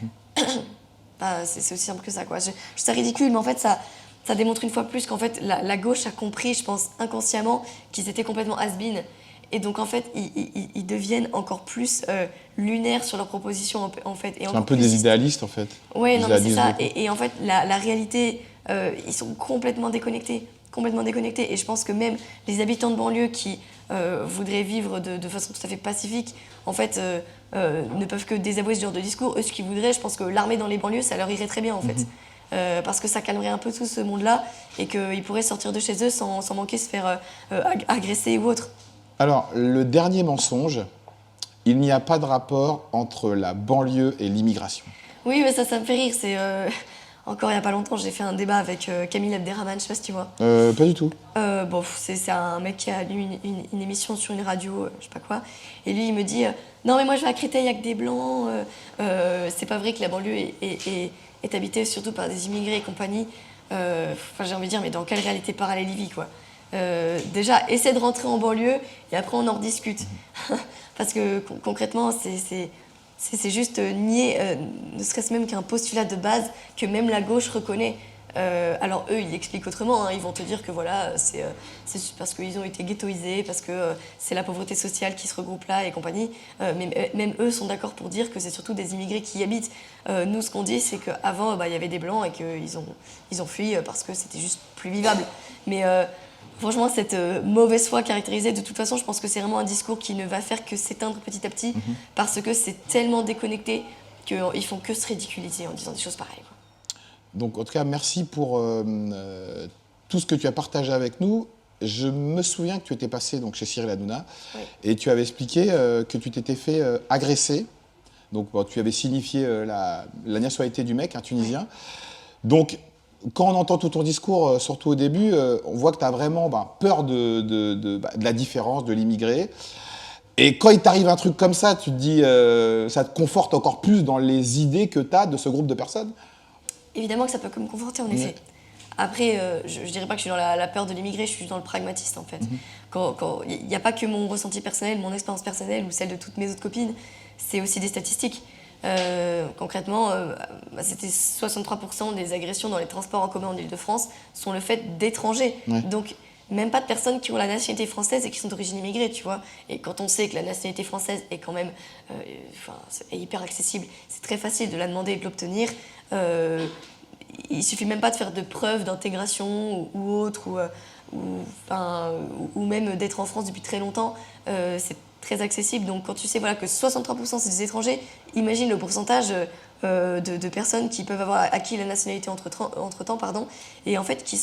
C'est aussi simple que ça, quoi. Je trouve ça ridicule, mais en fait ça démontre une fois plus qu'en fait la gauche a compris, je pense inconsciemment, qu'ils étaient complètement has-been. Et donc en fait ils deviennent encore plus lunaires sur leurs propositions en fait. C'est un peu des idéalistes en fait. Ouais, non mais c'est ça. Et en fait la réalité, ils sont complètement déconnectés. Et je pense que même les habitants de banlieue qui voudraient vivre de façon tout à fait pacifique, en fait, ne peuvent que désavouer ce genre de discours. Eux, ce qu'ils voudraient, je pense que l'armée dans les banlieues, ça leur irait très bien, en fait. Parce que ça calmerait un peu tout ce monde-là et qu'ils pourraient sortir de chez eux sans manquer se faire agresser ou autre. Alors, le dernier mensonge, il n'y a pas de rapport entre la banlieue et l'immigration. Oui, mais ça me fait rire. C'est... Encore il n'y a pas longtemps, j'ai fait un débat avec Camille Abderrahmane, je ne sais pas si tu vois. Pas du tout. C'est un mec qui a lu une émission sur une radio, je sais pas quoi. Et lui, il me dit non, mais moi je vais à Créteil, il n'y a que des blancs. C'est pas vrai que la banlieue est habitée surtout par des immigrés et compagnie. J'ai envie de dire, mais dans quelle réalité parallèle il vit, quoi. Déjà, essaie de rentrer en banlieue et après on en rediscute. Parce que concrètement, c'est juste nier, ne serait-ce même qu'un postulat de base que même la gauche reconnaît. Alors eux, ils l'expliquent autrement, hein. Ils vont te dire que voilà, c'est parce qu'ils ont été ghettoisés, parce que c'est la pauvreté sociale qui se regroupe là et compagnie. Mais même eux sont d'accord pour dire que c'est surtout des immigrés qui y habitent. Nous, ce qu'on dit, c'est qu'avant, il y avait des blancs et qu'ils ont fui parce que c'était juste plus vivable. Mais franchement, cette mauvaise foi caractérisée, de toute façon, je pense que c'est vraiment un discours qui ne va faire que s'éteindre petit à petit parce que c'est tellement déconnecté qu'ils font que se ridiculiser en disant des choses pareilles, quoi. Donc, en tout cas, merci pour tout ce que tu as partagé avec nous. Je me souviens que tu étais passé donc, chez Cyril Hanouna et tu avais expliqué que tu t'étais fait agresser. Donc, tu avais signifié la nationalité du mec, un Tunisien. Donc, quand on entend tout ton discours, surtout au début, on voit que tu as vraiment peur de la différence, de l'immigré. Et quand il t'arrive un truc comme ça, tu te dis, ça te conforte encore plus dans les idées que tu as de ce groupe de personnes. Évidemment que ça peut me conforter, en effet. Après, je ne dirais pas que je suis dans la peur de l'immigré, je suis dans le pragmatiste, en fait. Il n'y a pas que mon ressenti personnel, mon expérience personnelle ou celle de toutes mes autres copines, c'est aussi des statistiques. Concrètement, c'était 63% des agressions dans les transports en commun en Ile-de-France sont le fait d'étrangers. Ouais. Donc, même pas de personnes qui ont la nationalité française et qui sont d'origine immigrée, tu vois. Et quand on sait que la nationalité française est quand même est hyper accessible, c'est très facile de la demander et de l'obtenir. Il suffit même pas de faire de preuves d'intégration ou autre, ou même d'être en France depuis très longtemps. C'est très accessible. Donc quand tu sais voilà, que 63% c'est des étrangers, imagine le pourcentage de personnes qui peuvent avoir acquis la nationalité entre-temps, pardon, et en fait qui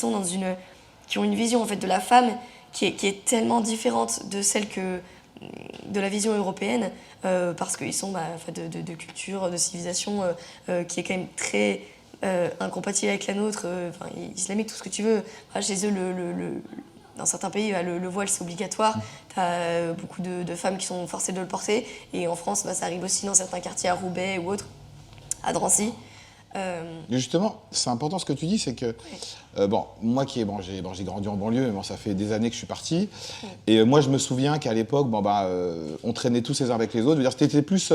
ont une vision en fait, de la femme qui est tellement différente de celle de la vision européenne, parce qu'ils sont de culture, de civilisation qui est quand même très incompatible avec la nôtre, islamique, tout ce que tu veux. Chez eux, dans certains pays, le voile c'est obligatoire. Tu as beaucoup de femmes qui sont forcées de le porter. Et en France, ça arrive aussi dans certains quartiers à Roubaix ou autres, à Drancy. Justement, c'est important ce que tu dis, c'est que moi j'ai grandi en banlieue, mais ça fait des années que je suis parti. Et moi je me souviens qu'à l'époque, on traînait tous les uns avec les autres. Je veux dire, c'était plus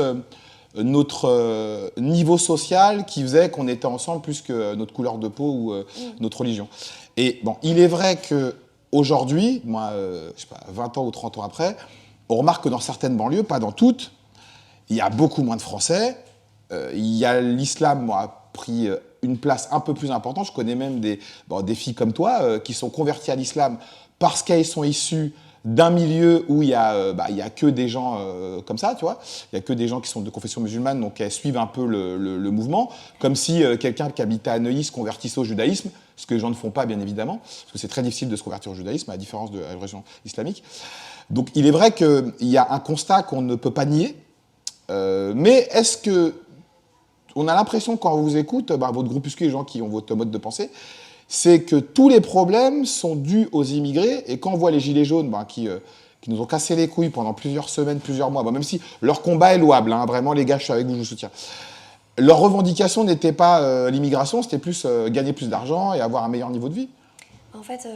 notre niveau social qui faisait qu'on était ensemble plus que notre couleur de peau ou notre religion. Et il est vrai que aujourd'hui, moi, je sais pas, 20 ans ou 30 ans après, on remarque que dans certaines banlieues, pas dans toutes, il y a beaucoup moins de Français. Il y a l'islam, moi, a pris une place un peu plus importante. Je connais même des filles comme toi qui sont converties à l'islam parce qu'elles sont issues d'un milieu où il y a que des gens comme ça, tu vois. Il y a que des gens qui sont de confession musulmane, donc elles suivent un peu le mouvement, comme si quelqu'un qui habitait à Neuilly se convertissait au judaïsme, ce que les gens ne font pas, bien évidemment, parce que c'est très difficile de se convertir au judaïsme, à la différence de la religion islamique. Donc il est vrai qu'il y a un constat qu'on ne peut pas nier, mais est-ce que on a l'impression, quand on vous écoute, votre groupuscule, les gens qui ont votre mode de pensée, c'est que tous les problèmes sont dus aux immigrés. Et quand on voit les gilets jaunes qui nous ont cassé les couilles pendant plusieurs semaines, plusieurs mois, même si leur combat est louable, vraiment les gars, je suis avec vous, je vous soutiens. Leur revendication n'était pas l'immigration, c'était plus gagner plus d'argent et avoir un meilleur niveau de vie. En fait,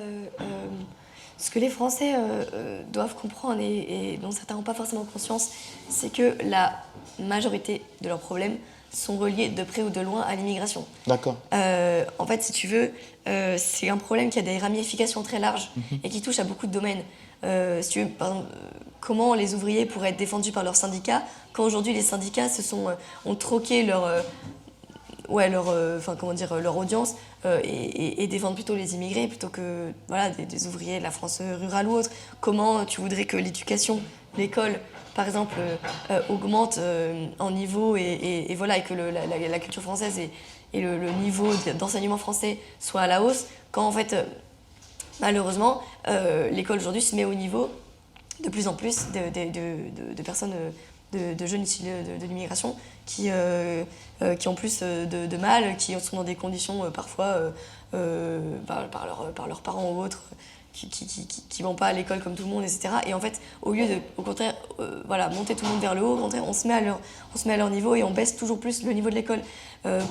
ce que les Français doivent comprendre et dont certains n'ont pas forcément conscience, c'est que la majorité de leurs problèmes sont reliés de près ou de loin à l'immigration. D'accord. En fait, si tu veux, c'est un problème qui a des ramifications très larges et qui touche à beaucoup de domaines. Si tu veux, par exemple, comment les ouvriers pourraient être défendus par leurs syndicats quand aujourd'hui les syndicats ont troqué leur audience et défendent plutôt les immigrés plutôt que des ouvriers de la France rurale ou autre. Comment tu voudrais que l'éducation, l'école, par exemple, augmente en niveau et que la culture française et le niveau d'enseignement français soit à la hausse, quand en fait, malheureusement, l'école aujourd'hui se met au niveau de plus en plus de personnes, de jeunes issus de l'immigration qui ont plus de mal, qui sont dans des conditions parfois par leurs parents ou autres, qui vont pas à l'école comme tout le monde, etc. Et en fait, au lieu de, au contraire, monter tout le monde vers le haut, au contraire, on se met à leur niveau et on baisse toujours plus le niveau de l'école.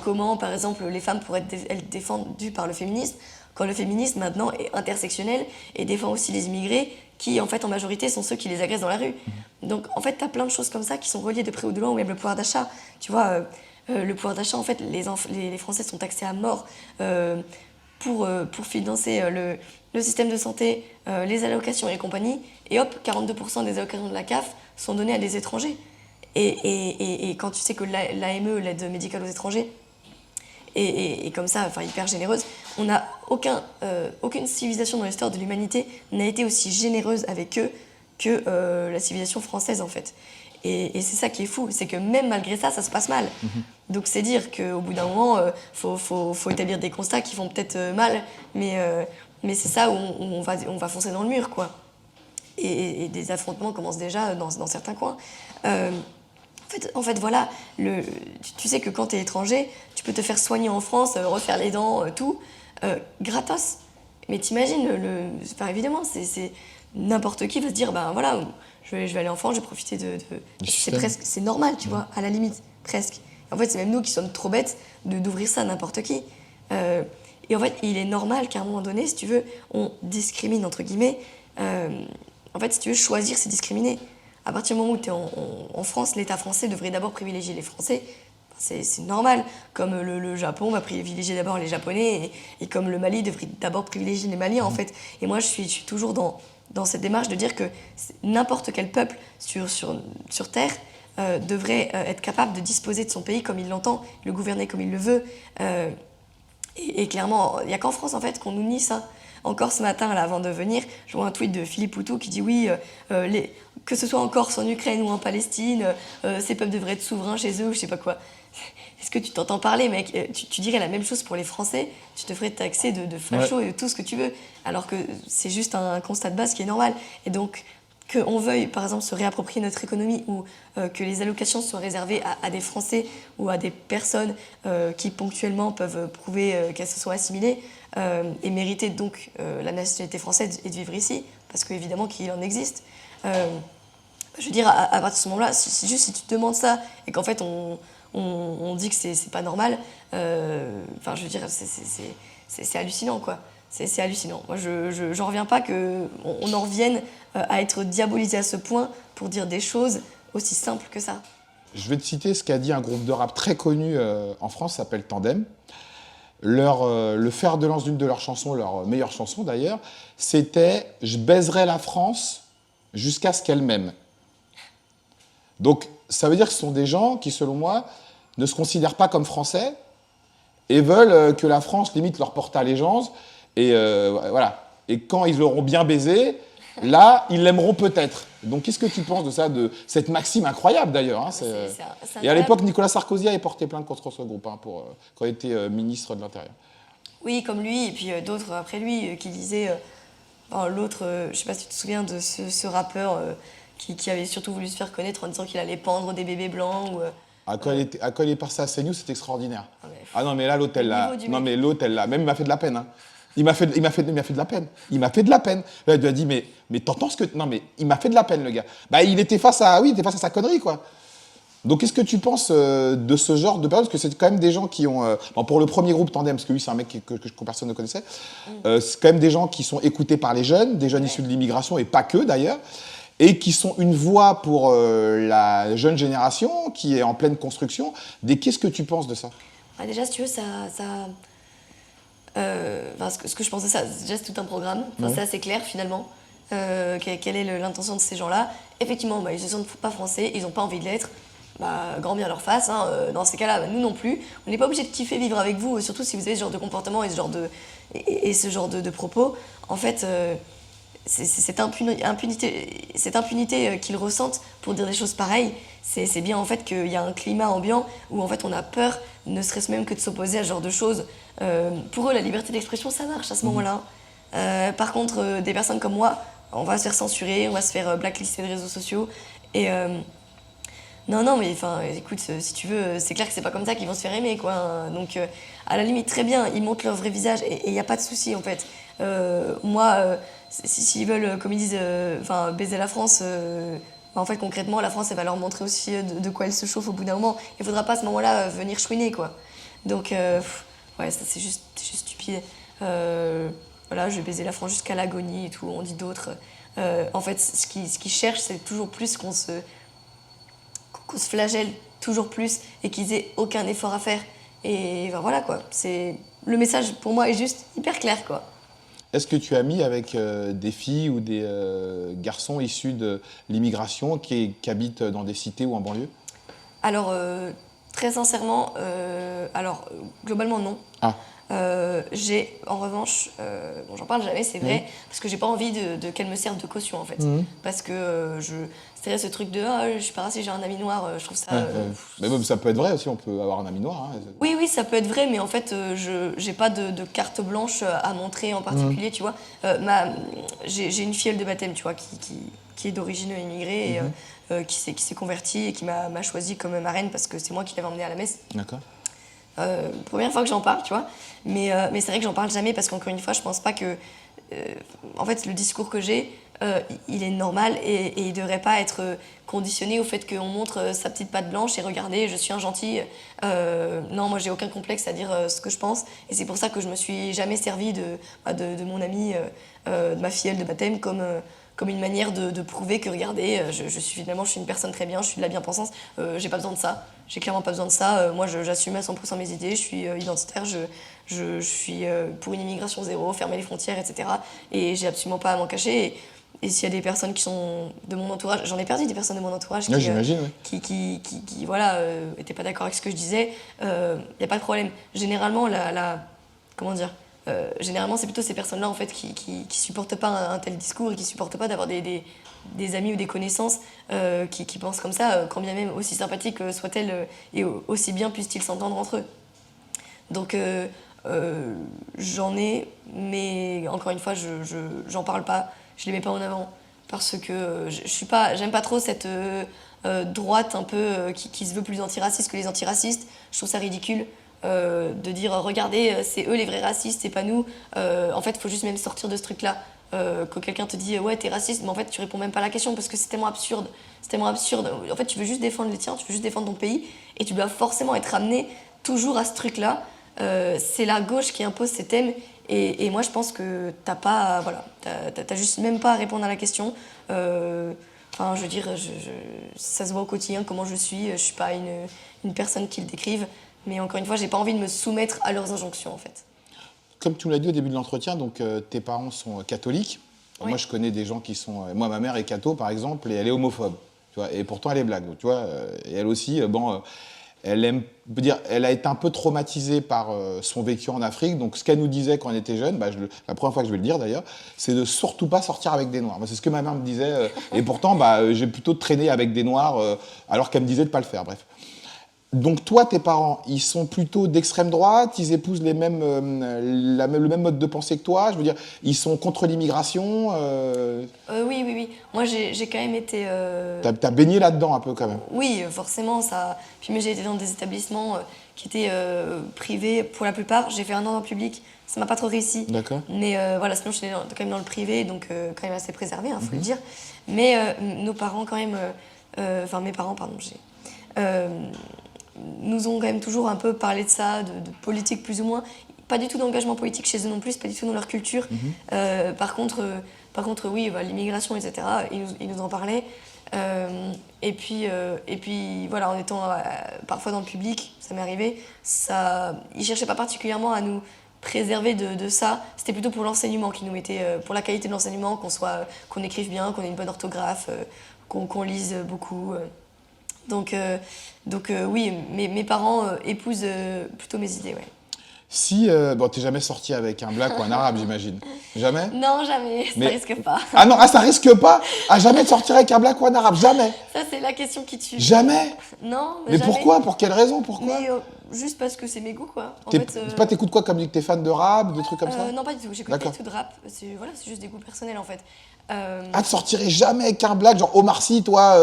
Comment, par exemple, les femmes pourraient être défendues par le féminisme, quand le féminisme, maintenant, est intersectionnel et défend aussi les immigrés qui, en fait, en majorité, sont ceux qui les agressent dans la rue. Donc, en fait, tu as plein de choses comme ça qui sont reliées de près ou de loin, ou même le pouvoir d'achat. Tu vois, le pouvoir d'achat, en fait, les Français sont taxés à mort pour financer le système de santé, les allocations et compagnie. Et hop, 42% des allocations de la CAF sont données à des étrangers. Et quand tu sais que l'AME, l'aide médicale aux étrangers, et comme ça, hyper généreuse, on n'a aucune civilisation dans l'histoire de l'humanité n'a été aussi généreuse avec eux que la civilisation française, en fait. Et c'est ça qui est fou, c'est que même malgré ça, ça se passe mal. Donc c'est dire qu'au bout d'un moment, faut établir des constats qui font peut-être mal, mais c'est ça où on va foncer dans le mur, quoi. Et des affrontements commencent déjà dans certains coins. En fait, voilà, tu sais que quand tu es étranger, tu peux te faire soigner en France, refaire les dents, tout, gratos. Mais t'imagines, évidemment, c'est n'importe qui va se dire, je vais aller en France, je vais profiter c'est normal, tu vois, à la limite, presque. En fait, c'est même nous qui sommes trop bêtes d'ouvrir ça à n'importe qui. Et en fait, il est normal qu'à un moment donné, si tu veux, on discrimine, entre guillemets. En fait, si tu veux, choisir, c'est discriminer. À partir du moment où tu es en France, l'État français devrait d'abord privilégier les Français. C'est normal. Comme le Japon va privilégier d'abord les Japonais et comme le Mali devrait d'abord privilégier les Maliens, en fait. Et moi, je suis toujours dans cette démarche de dire que n'importe quel peuple sur Terre devrait être capable de disposer de son pays comme il l'entend, le gouverner comme il le veut. Et clairement, il n'y a qu'en France, en fait, qu'on nous nie ça. Encore ce matin, là, avant de venir, je vois un tweet de Philippe Poutou qui dit oui, que ce soit en Corse, en Ukraine ou en Palestine, ces peuples devraient être souverains chez eux ou je sais pas quoi. Est-ce que tu t'entends parler, mec? Tu dirais la même chose pour les Français, tu te ferais taxer de facho et de tout ce que tu veux. Alors que c'est juste un constat de base qui est normal. Et donc, qu'on veuille, par exemple, se réapproprier notre économie ou que les allocations soient réservées à des Français ou à des personnes qui ponctuellement peuvent prouver qu'elles se sont assimilées et mériter donc la nationalité française et de vivre ici, parce qu'évidemment qu'il en existe. Je veux dire, à partir de ce moment-là, juste si tu te demandes ça et qu'en fait on dit que c'est pas normal, enfin je veux dire, c'est hallucinant quoi. C'est hallucinant. Moi, j'en reviens pas qu'on en revienne à être diabolisé à ce point pour dire des choses aussi simples que ça. Je vais te citer ce qu'a dit un groupe de rap très connu en France, s'appelle Tandem. Le fer de lance d'une de leurs chansons, leur meilleure chanson d'ailleurs, c'était « Je baiserai la France jusqu'à ce qu'elle m'aime ». Donc, ça veut dire que ce sont des gens qui, selon moi, ne se considèrent pas comme français et veulent que la France, limite, leur porte allégeance. Et voilà. Et quand ils l'auront bien baisé, là, ils l'aimeront peut-être. Donc, qu'est-ce que tu penses de ça, de cette maxime incroyable d'ailleurs hein, Et à l'époque, Nicolas Sarkozy avait porté plainte contre ce groupe quand il était ministre de l'Intérieur. Oui, comme lui, et puis d'autres après lui qui disaient. L'autre, je ne sais pas si tu te souviens de ce rappeur qui avait surtout voulu se faire connaître en disant qu'il allait pendre des bébés blancs. Quand il est passé à CNews, c'était extraordinaire. Ah non, mais là, l'hôtel, là. Non, mais l'hôtel, là. Même, il m'a fait de la peine. Hein. Il m'a fait de la peine. Il m'a fait de la peine. Là, il lui a dit, mais t'entends ce que. Non, mais il m'a fait de la peine, le gars. Bah, il était face à sa connerie, quoi. Donc, qu'est-ce que tu penses de ce genre de personnes? Parce que c'est quand même des gens qui ont. Pour le premier groupe Tandem, parce que lui, c'est un mec que personne ne connaissait, c'est quand même des gens qui sont écoutés par les jeunes, des jeunes issus de l'immigration, et pas que d'ailleurs, et qui sont une voix pour la jeune génération qui est en pleine construction. Qu'est-ce que tu penses de ça? Déjà, si tu veux, ce que je pense de ça, déjà, c'est tout un programme. C'est assez clair, finalement. Quelle est l'intention de ces gens-là? Effectivement, ils ne se sentent pas français, ils n'ont pas envie de l'être. Grand bien leur face. Dans ces cas-là, nous non plus. On n'est pas obligé de kiffer vivre avec vous, surtout si vous avez ce genre de comportement et ce genre de propos. En fait, cette impunité qu'ils ressentent pour dire des choses pareilles, c'est bien en fait qu'il y a un climat ambiant où en fait on a peur, ne serait-ce même que de s'opposer à ce genre de choses. Pour eux, la liberté d'expression, ça marche à ce moment-là. Par contre, des personnes comme moi, on va se faire censurer, on va se faire blacklister des réseaux sociaux. Et non, mais écoute, si tu veux, c'est clair que c'est pas comme ça qu'ils vont se faire aimer, quoi. Donc, à la limite, très bien, ils montrent leur vrai visage et il n'y a pas de souci, en fait. Moi, s'ils veulent, comme ils disent, baiser la France, en fait, concrètement, la France, elle va leur montrer aussi de quoi elle se chauffe au bout d'un moment. Il faudra pas à ce moment-là venir chouiner, quoi. Donc, ouais, ça, c'est juste stupide. Voilà, je vais baiser la France jusqu'à l'agonie et tout, on dit d'autres. En fait, ce qu'ils cherchent, c'est toujours plus qu'on se flagelle toujours plus et qu'ils aient aucun effort à faire. Et voilà quoi, le message pour moi est juste hyper clair quoi. Est-ce que tu as mis avec des filles ou des garçons issus de l'immigration qui habitent dans des cités ou en banlieue? Alors, très sincèrement, globalement non. Ah. J'ai en revanche, j'en parle jamais, c'est vrai, parce que j'ai pas envie qu'elle me serve de caution en fait. Parce que c'est ce truc de je suis pas raciste, j'ai un ami noir, je trouve ça. Mais même ça peut être vrai aussi, on peut avoir un ami noir. Hein. Oui, ça peut être vrai, mais en fait, j'ai pas de carte blanche à montrer en particulier, tu vois. J'ai une filleule de baptême, tu vois, qui est d'origine immigrée et qui s'est convertie et qui m'a choisie comme marraine parce que c'est moi qui l'avais emmenée à la messe. D'accord. Première fois que j'en parle, tu vois. Mais c'est vrai que j'en parle jamais parce qu'encore une fois, je pense pas que. En fait, le discours que j'ai, il est normal et il ne devrait pas être conditionné au fait qu'on montre sa petite patte blanche et regardez, je suis un gentil. Non, moi j'ai aucun complexe à dire ce que je pense et c'est pour ça que je me suis jamais servi de mon amie, de ma filleule de baptême comme une manière de prouver que regardez, je suis une personne très bien, je suis de la bien-pensance, j'ai pas besoin de ça, j'ai clairement pas besoin de ça. Moi j'assume à 100% mes idées, je suis identitaire, je suis pour une immigration zéro, fermer les frontières, etc. Et j'ai absolument pas à m'en cacher. Et s'il y a des personnes qui sont de mon entourage, j'en ai perdu des personnes de mon entourage Ouais, j'imagine, qui voilà, étaient pas d'accord avec ce que je disais, y a pas de problème. Généralement, comment dire, généralement c'est plutôt ces personnes-là en fait qui supportent pas un tel discours et qui supportent pas d'avoir des amis ou des connaissances qui pensent comme ça, quand bien même aussi sympathiques soient-elles et aussi bien puissent-ils s'entendre entre eux. Donc j'en ai, mais encore une fois, j'en parle pas, je les mets pas en avant parce que j'aime pas trop cette droite un peu qui se veut plus antiraciste que les antiracistes. Je trouve ça ridicule de dire regardez, c'est eux les vrais racistes, c'est pas nous. En fait, il faut juste même sortir de ce truc-là. Quand quelqu'un te dit ouais t'es raciste, mais en fait tu réponds même pas à la question parce que c'est tellement absurde. C'est tellement absurde. En fait, tu veux juste défendre les tiens, tu veux juste défendre ton pays et tu dois forcément être amené toujours à ce truc-là. C'est la gauche qui impose ces thèmes et moi je pense que t'as juste même pas à répondre à la question. Enfin, je veux dire, ça se voit au quotidien comment je suis pas une personne qui le décrive, mais encore une fois, j'ai pas envie de me soumettre à leurs injonctions en fait. Comme tu me l'as dit au début de l'entretien, donc tes parents sont catholiques. Oui. Moi, je connais des gens qui sont... moi, ma mère est catho, par exemple, et elle est homophobe. Tu vois, et pourtant, elle est blague. Tu vois, et elle aussi, elle a été un peu traumatisée par son vécu en Afrique. Donc, ce qu'elle nous disait quand on était jeune, la première fois que je vais le dire d'ailleurs, c'est de surtout pas sortir avec des noirs. Moi, c'est ce que ma mère me disait. Et pourtant, j'ai plutôt traîné avec des noirs, alors qu'elle me disait de pas le faire. Bref. Donc toi, tes parents, ils sont plutôt d'extrême droite, ils épousent le même mode de pensée que toi, je veux dire, ils sont contre l'immigration. Oui. Moi, j'ai quand même été... T'as baigné là-dedans un peu quand même. Oui, forcément, ça... Puis mais j'ai été dans des établissements qui étaient privés pour la plupart. J'ai fait 1 an dans le public, ça m'a pas trop réussi. D'accord. Mais voilà, sinon j'étais quand même dans le privé, donc quand même assez préservé, faut le dire. Mais nos parents quand même... Enfin, mes parents, pardon, nous ont quand même toujours un peu parlé de ça, de politique plus ou moins. Pas du tout d'engagement politique chez eux non plus, c'est pas du tout dans leur culture. Par contre, oui, l'immigration, etc., ils nous en parlaient. Et puis, voilà, en étant parfois dans le public, ça m'est arrivé, ils cherchaient pas particulièrement à nous préserver de ça. C'était plutôt pour l'enseignement qu'ils nous mettaient, pour la qualité de l'enseignement, qu'on écrive bien, qu'on ait une bonne orthographe, qu'on lise beaucoup. Donc oui, mes parents épousent plutôt mes idées, ouais. Si, t'es jamais sorti avec un black ou un arabe, j'imagine. Jamais? Non, jamais, ça risque pas. Ah non, ça risque pas? Ah, jamais de sortir avec un black ou un arabe, jamais? Ça, c'est la question qui tue. Jamais? Non, mais jamais. Pourquoi? Pour quelle raison? Pourquoi? Mais juste parce que c'est mes goûts, quoi. T'écoutes quoi comme t'es fan de rap, de trucs comme ça? Non, pas du tout, j'écoute pas du tout de rap. C'est juste des goûts personnels, en fait. Tu sortirais jamais avec un black, genre Omar Sy, toi,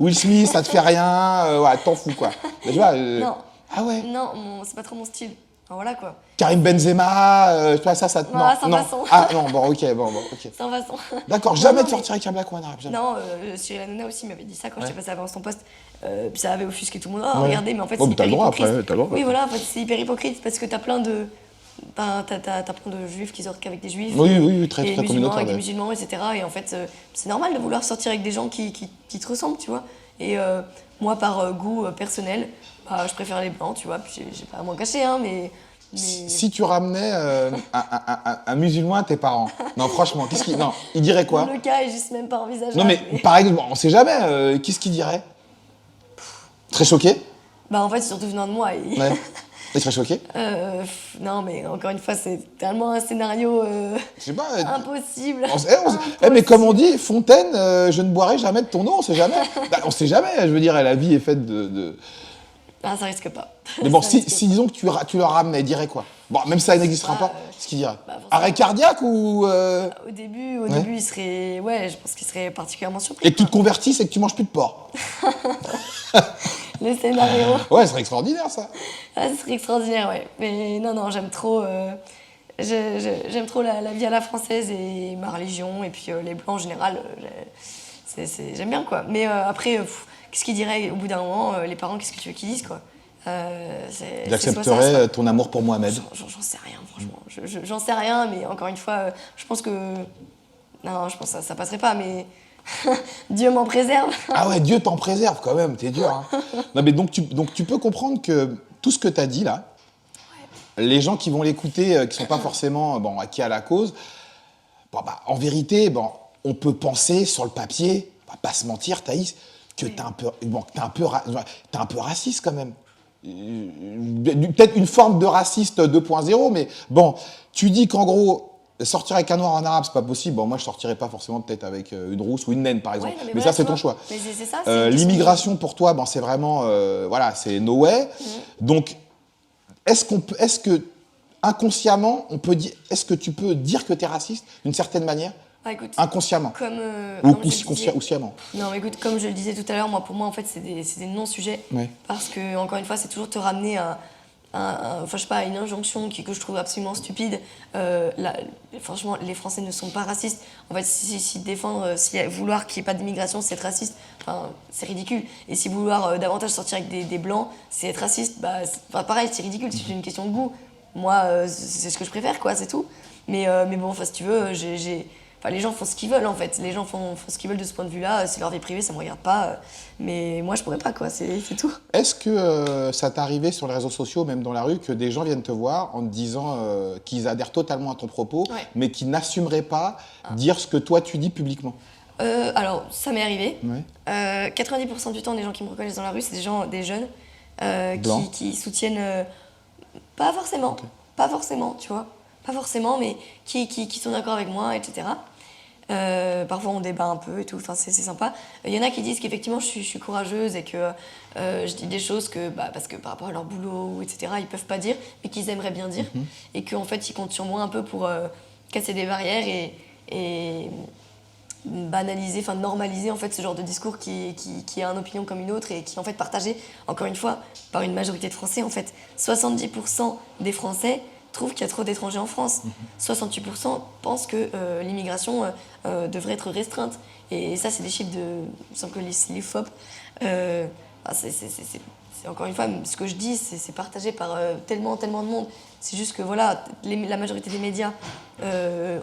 Will Smith, ça te fait rien, t'en fous, quoi. Mais, tu vois, non. Ah ouais? Non, c'est pas trop mon style. Enfin, voilà, quoi. Karim Benzema, ça te... Non, sans façon. Ah non, ok. Sans façon. D'accord, jamais de sortir avec un black ou un arabe, jamais. Non, Cyril Hanouna aussi m'avait dit ça quand j'étais passée avant son poste. Puis ça avait offusqué tout le monde. Oh, regardez, mais en fait, c'est hyper hypocrite. T'as le droit. Oui, voilà, en fait, c'est hyper hypocrite parce que t'as plein de juifs qui sortent qu'avec des juifs. Oui, très communautaire. communautaire. Des musulmans, etc. Et en fait, c'est normal de vouloir sortir avec des gens qui te ressemblent, tu vois. Et moi, par goût personnel, je préfère les blancs, tu vois. Puis j'ai pas à m'en cacher, hein, mais... Si tu ramenais un musulman à tes parents, non, franchement, il dirait quoi? Le cas est juste même pas envisageable. Non, mais par exemple, on sait jamais, qu'est-ce qu'il dirait? Très choqué? En fait, surtout venant de moi. Ouais. Il serait choqué? Non, mais encore une fois, c'est tellement un scénario je sais pas, impossible. Mais comme on dit, Fontaine, je ne boirai jamais de ton eau, on sait jamais. On sait jamais, je veux dire, la vie est faite de... Ah, ça risque pas. Mais bon, si disons que tu leur ramenais, il dirait quoi? Bon, même si ça n'existera pas, ce qu'il dirait. Arrêt cardiaque ou... Au début, il serait... Ouais, je pense qu'il serait particulièrement surpris. Et que tu te convertisses et que tu manges plus de porc. Le scénario. Ouais, ce serait extraordinaire, ça. Ah, ce serait extraordinaire, ouais. Mais non, j'aime trop... j'aime trop la vie à la française et ma religion, et puis les blancs en général, j'aime bien, quoi. Mais après, qu'est-ce qu'ils diraient au bout d'un moment, les parents, qu'est-ce que tu veux qu'ils disent, quoi. J'accepterais ton amour pour Mohamed. J'en sais rien, franchement. J'en sais rien, mais encore une fois, je pense que... Non, je pense que ça passerait pas, mais... Dieu m'en préserve. Ah ouais, Dieu t'en préserve quand même, t'es dur. Hein. Non, mais donc tu peux comprendre que tout ce que t'as dit là, les gens qui vont l'écouter, qui sont pas forcément acquis à la cause, en vérité, on peut penser sur le papier, on va pas se mentir, Thaïs, que t'es un peu raciste quand même. Peut-être une forme de raciste 2.0, mais bon, tu dis qu'en gros, sortir avec un noir en arabe, c'est pas possible. Bon, moi, je sortirais pas forcément peut-être avec une rousse ou une naine, par exemple. Ouais, non, mais voilà, ça, c'est ton choix. Mais c'est ça, l'immigration, pour toi, c'est vraiment, c'est no way. Donc, est-ce que inconsciemment, on peut dire, est-ce que tu peux dire que tu es raciste d'une certaine manière? Écoute, inconsciemment ou consciemment. Non, mais écoute, comme je le disais tout à l'heure, pour moi, en fait, c'est des non-sujets. Ouais. Parce que, encore une fois, c'est toujours te ramener à une injonction que je trouve absolument stupide. Franchement, les Français ne sont pas racistes. En fait, si vouloir qu'il n'y ait pas d'immigration, c'est être raciste, c'est ridicule. Et si vouloir davantage sortir avec des Blancs, c'est être raciste, pareil, c'est ridicule, c'est une question de goût. Moi, c'est ce que je préfère, quoi, c'est tout. Mais bon, si tu veux, les gens font ce qu'ils veulent, en fait. Les gens font ce qu'ils veulent de ce point de vue-là. C'est leur vie privée, ça me regarde pas. Mais moi, je pourrais pas, quoi. C'est tout. Est-ce que ça t'est arrivé sur les réseaux sociaux, même dans la rue, que des gens viennent te voir en te disant qu'ils adhèrent totalement à ton propos, mais qui n'assumeraient pas dire ce que toi, tu dis publiquement? Alors, ça m'est arrivé. Ouais. 90% du temps, des gens qui me reconnaissent dans la rue, c'est des jeunes qui soutiennent... pas forcément. Okay. Pas forcément, tu vois. Pas forcément, mais qui sont d'accord avec moi, etc. Parfois on débat un peu et tout, c'est sympa. Il y en a qui disent qu'effectivement je suis courageuse et que je dis des choses parce que par rapport à leur boulot, etc., ils peuvent pas dire, mais qu'ils aimeraient bien dire. Et qu'en fait ils comptent sur moi un peu pour casser des barrières et banaliser, normaliser en fait ce genre de discours qui a une opinion comme une autre et qui est en fait partagé, encore une fois, par une majorité de Français. En fait, 70% des Français trouvent qu'il y a trop d'étrangers en France. 68% pensent que l'immigration devrait être restreinte. Et ça, c'est des chiffres il me semble que l'IFOP. C'est encore une fois, ce que je dis, c'est partagé par tellement de monde. C'est juste que voilà, la majorité des médias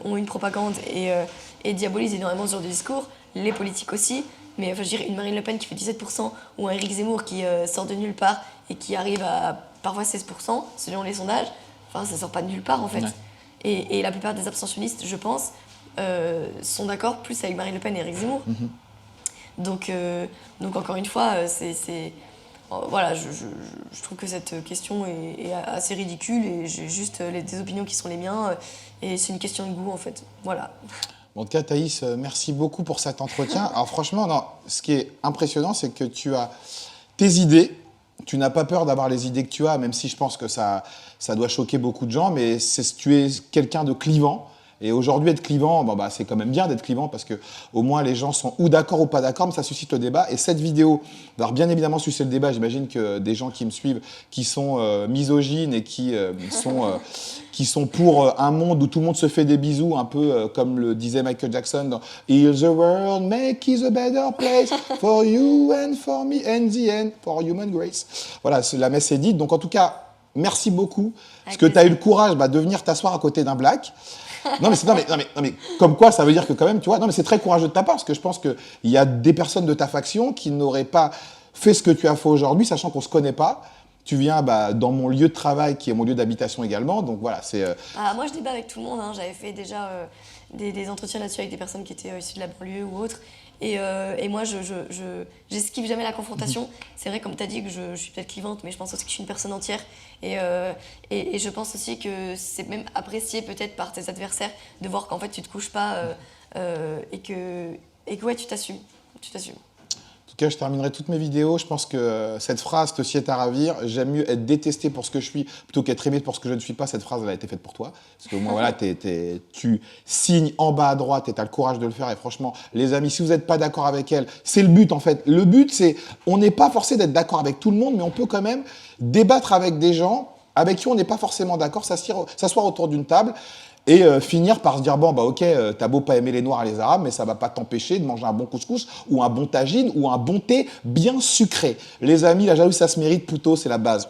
ont une propagande et diabolisent énormément ce genre de discours. Les politiques aussi. Mais je dirais une Marine Le Pen qui fait 17% ou un Éric Zemmour qui sort de nulle part et qui arrive à parfois 16% selon les sondages. Ça sort pas de nulle part, en fait. Ouais. Et la plupart des abstentionnistes, je pense, sont d'accord plus avec Marine Le Pen et Éric Zemmour. Donc, encore une fois, voilà, je trouve que cette question est assez ridicule et j'ai juste des opinions qui sont les miens et c'est une question de goût, en fait. Voilà. En tout cas, Thaïs, merci beaucoup pour cet entretien. Alors franchement, ce qui est impressionnant, c'est que tu as tes idées. Tu n'as pas peur d'avoir les idées que tu as, même si je pense que ça doit choquer beaucoup de gens, mais tu es quelqu'un de clivant. Et aujourd'hui, être clivant, c'est quand même bien d'être clivant parce que au moins les gens sont ou d'accord ou pas d'accord, mais ça suscite le débat. Et cette vidéo va bien évidemment susciter le débat. J'imagine que des gens qui me suivent, qui sont misogynes et qui sont pour un monde où tout le monde se fait des bisous, un peu comme le disait Michael Jackson dans Heal the world, make it a better place for you and for me and the end for human grace. Voilà, la messe est dite. Donc en tout cas, merci beaucoup parce que tu as eu le courage de venir t'asseoir à côté d'un black. Non mais comme quoi ça veut dire que quand même tu vois, non mais c'est très courageux de ta part parce que je pense qu'il y a des personnes de ta faction qui n'auraient pas fait ce que tu as fait aujourd'hui, sachant qu'on se connaît pas. Tu viens dans mon lieu de travail qui est mon lieu d'habitation également, donc voilà, c'est... Moi je débat avec tout le monde, hein. J'avais fait déjà des entretiens là-dessus avec des personnes qui étaient issues de la banlieue ou autres. Et moi, j'esquive jamais la confrontation. C'est vrai, comme tu as dit, que je suis peut-être clivante, mais je pense aussi que je suis une personne entière. Et je pense aussi que c'est même apprécié peut-être par tes adversaires de voir qu'en fait, tu te couches pas et que ouais, tu t'assumes. En tout cas, je terminerai toutes mes vidéos. Je pense que cette phrase te sied à ravir. J'aime mieux être détesté pour ce que je suis plutôt qu'être aimé pour ce que je ne suis pas. Cette phrase, elle a été faite pour toi. Parce que moi, voilà, tu signes en bas à droite et tu as le courage de le faire. Et franchement, les amis, si vous n'êtes pas d'accord avec elle, c'est le but en fait. Le but, c'est, on n'est pas forcé d'être d'accord avec tout le monde, mais on peut quand même débattre avec des gens avec qui on n'est pas forcément d'accord, s'asseoir autour d'une table et finir par se dire, bon, bah ok, t'as beau pas aimer les Noirs et les Arabes, mais ça va pas t'empêcher de manger un bon couscous ou un bon tagine ou un bon thé bien sucré. Les amis, la jalousie, ça se mérite plutôt, c'est la base.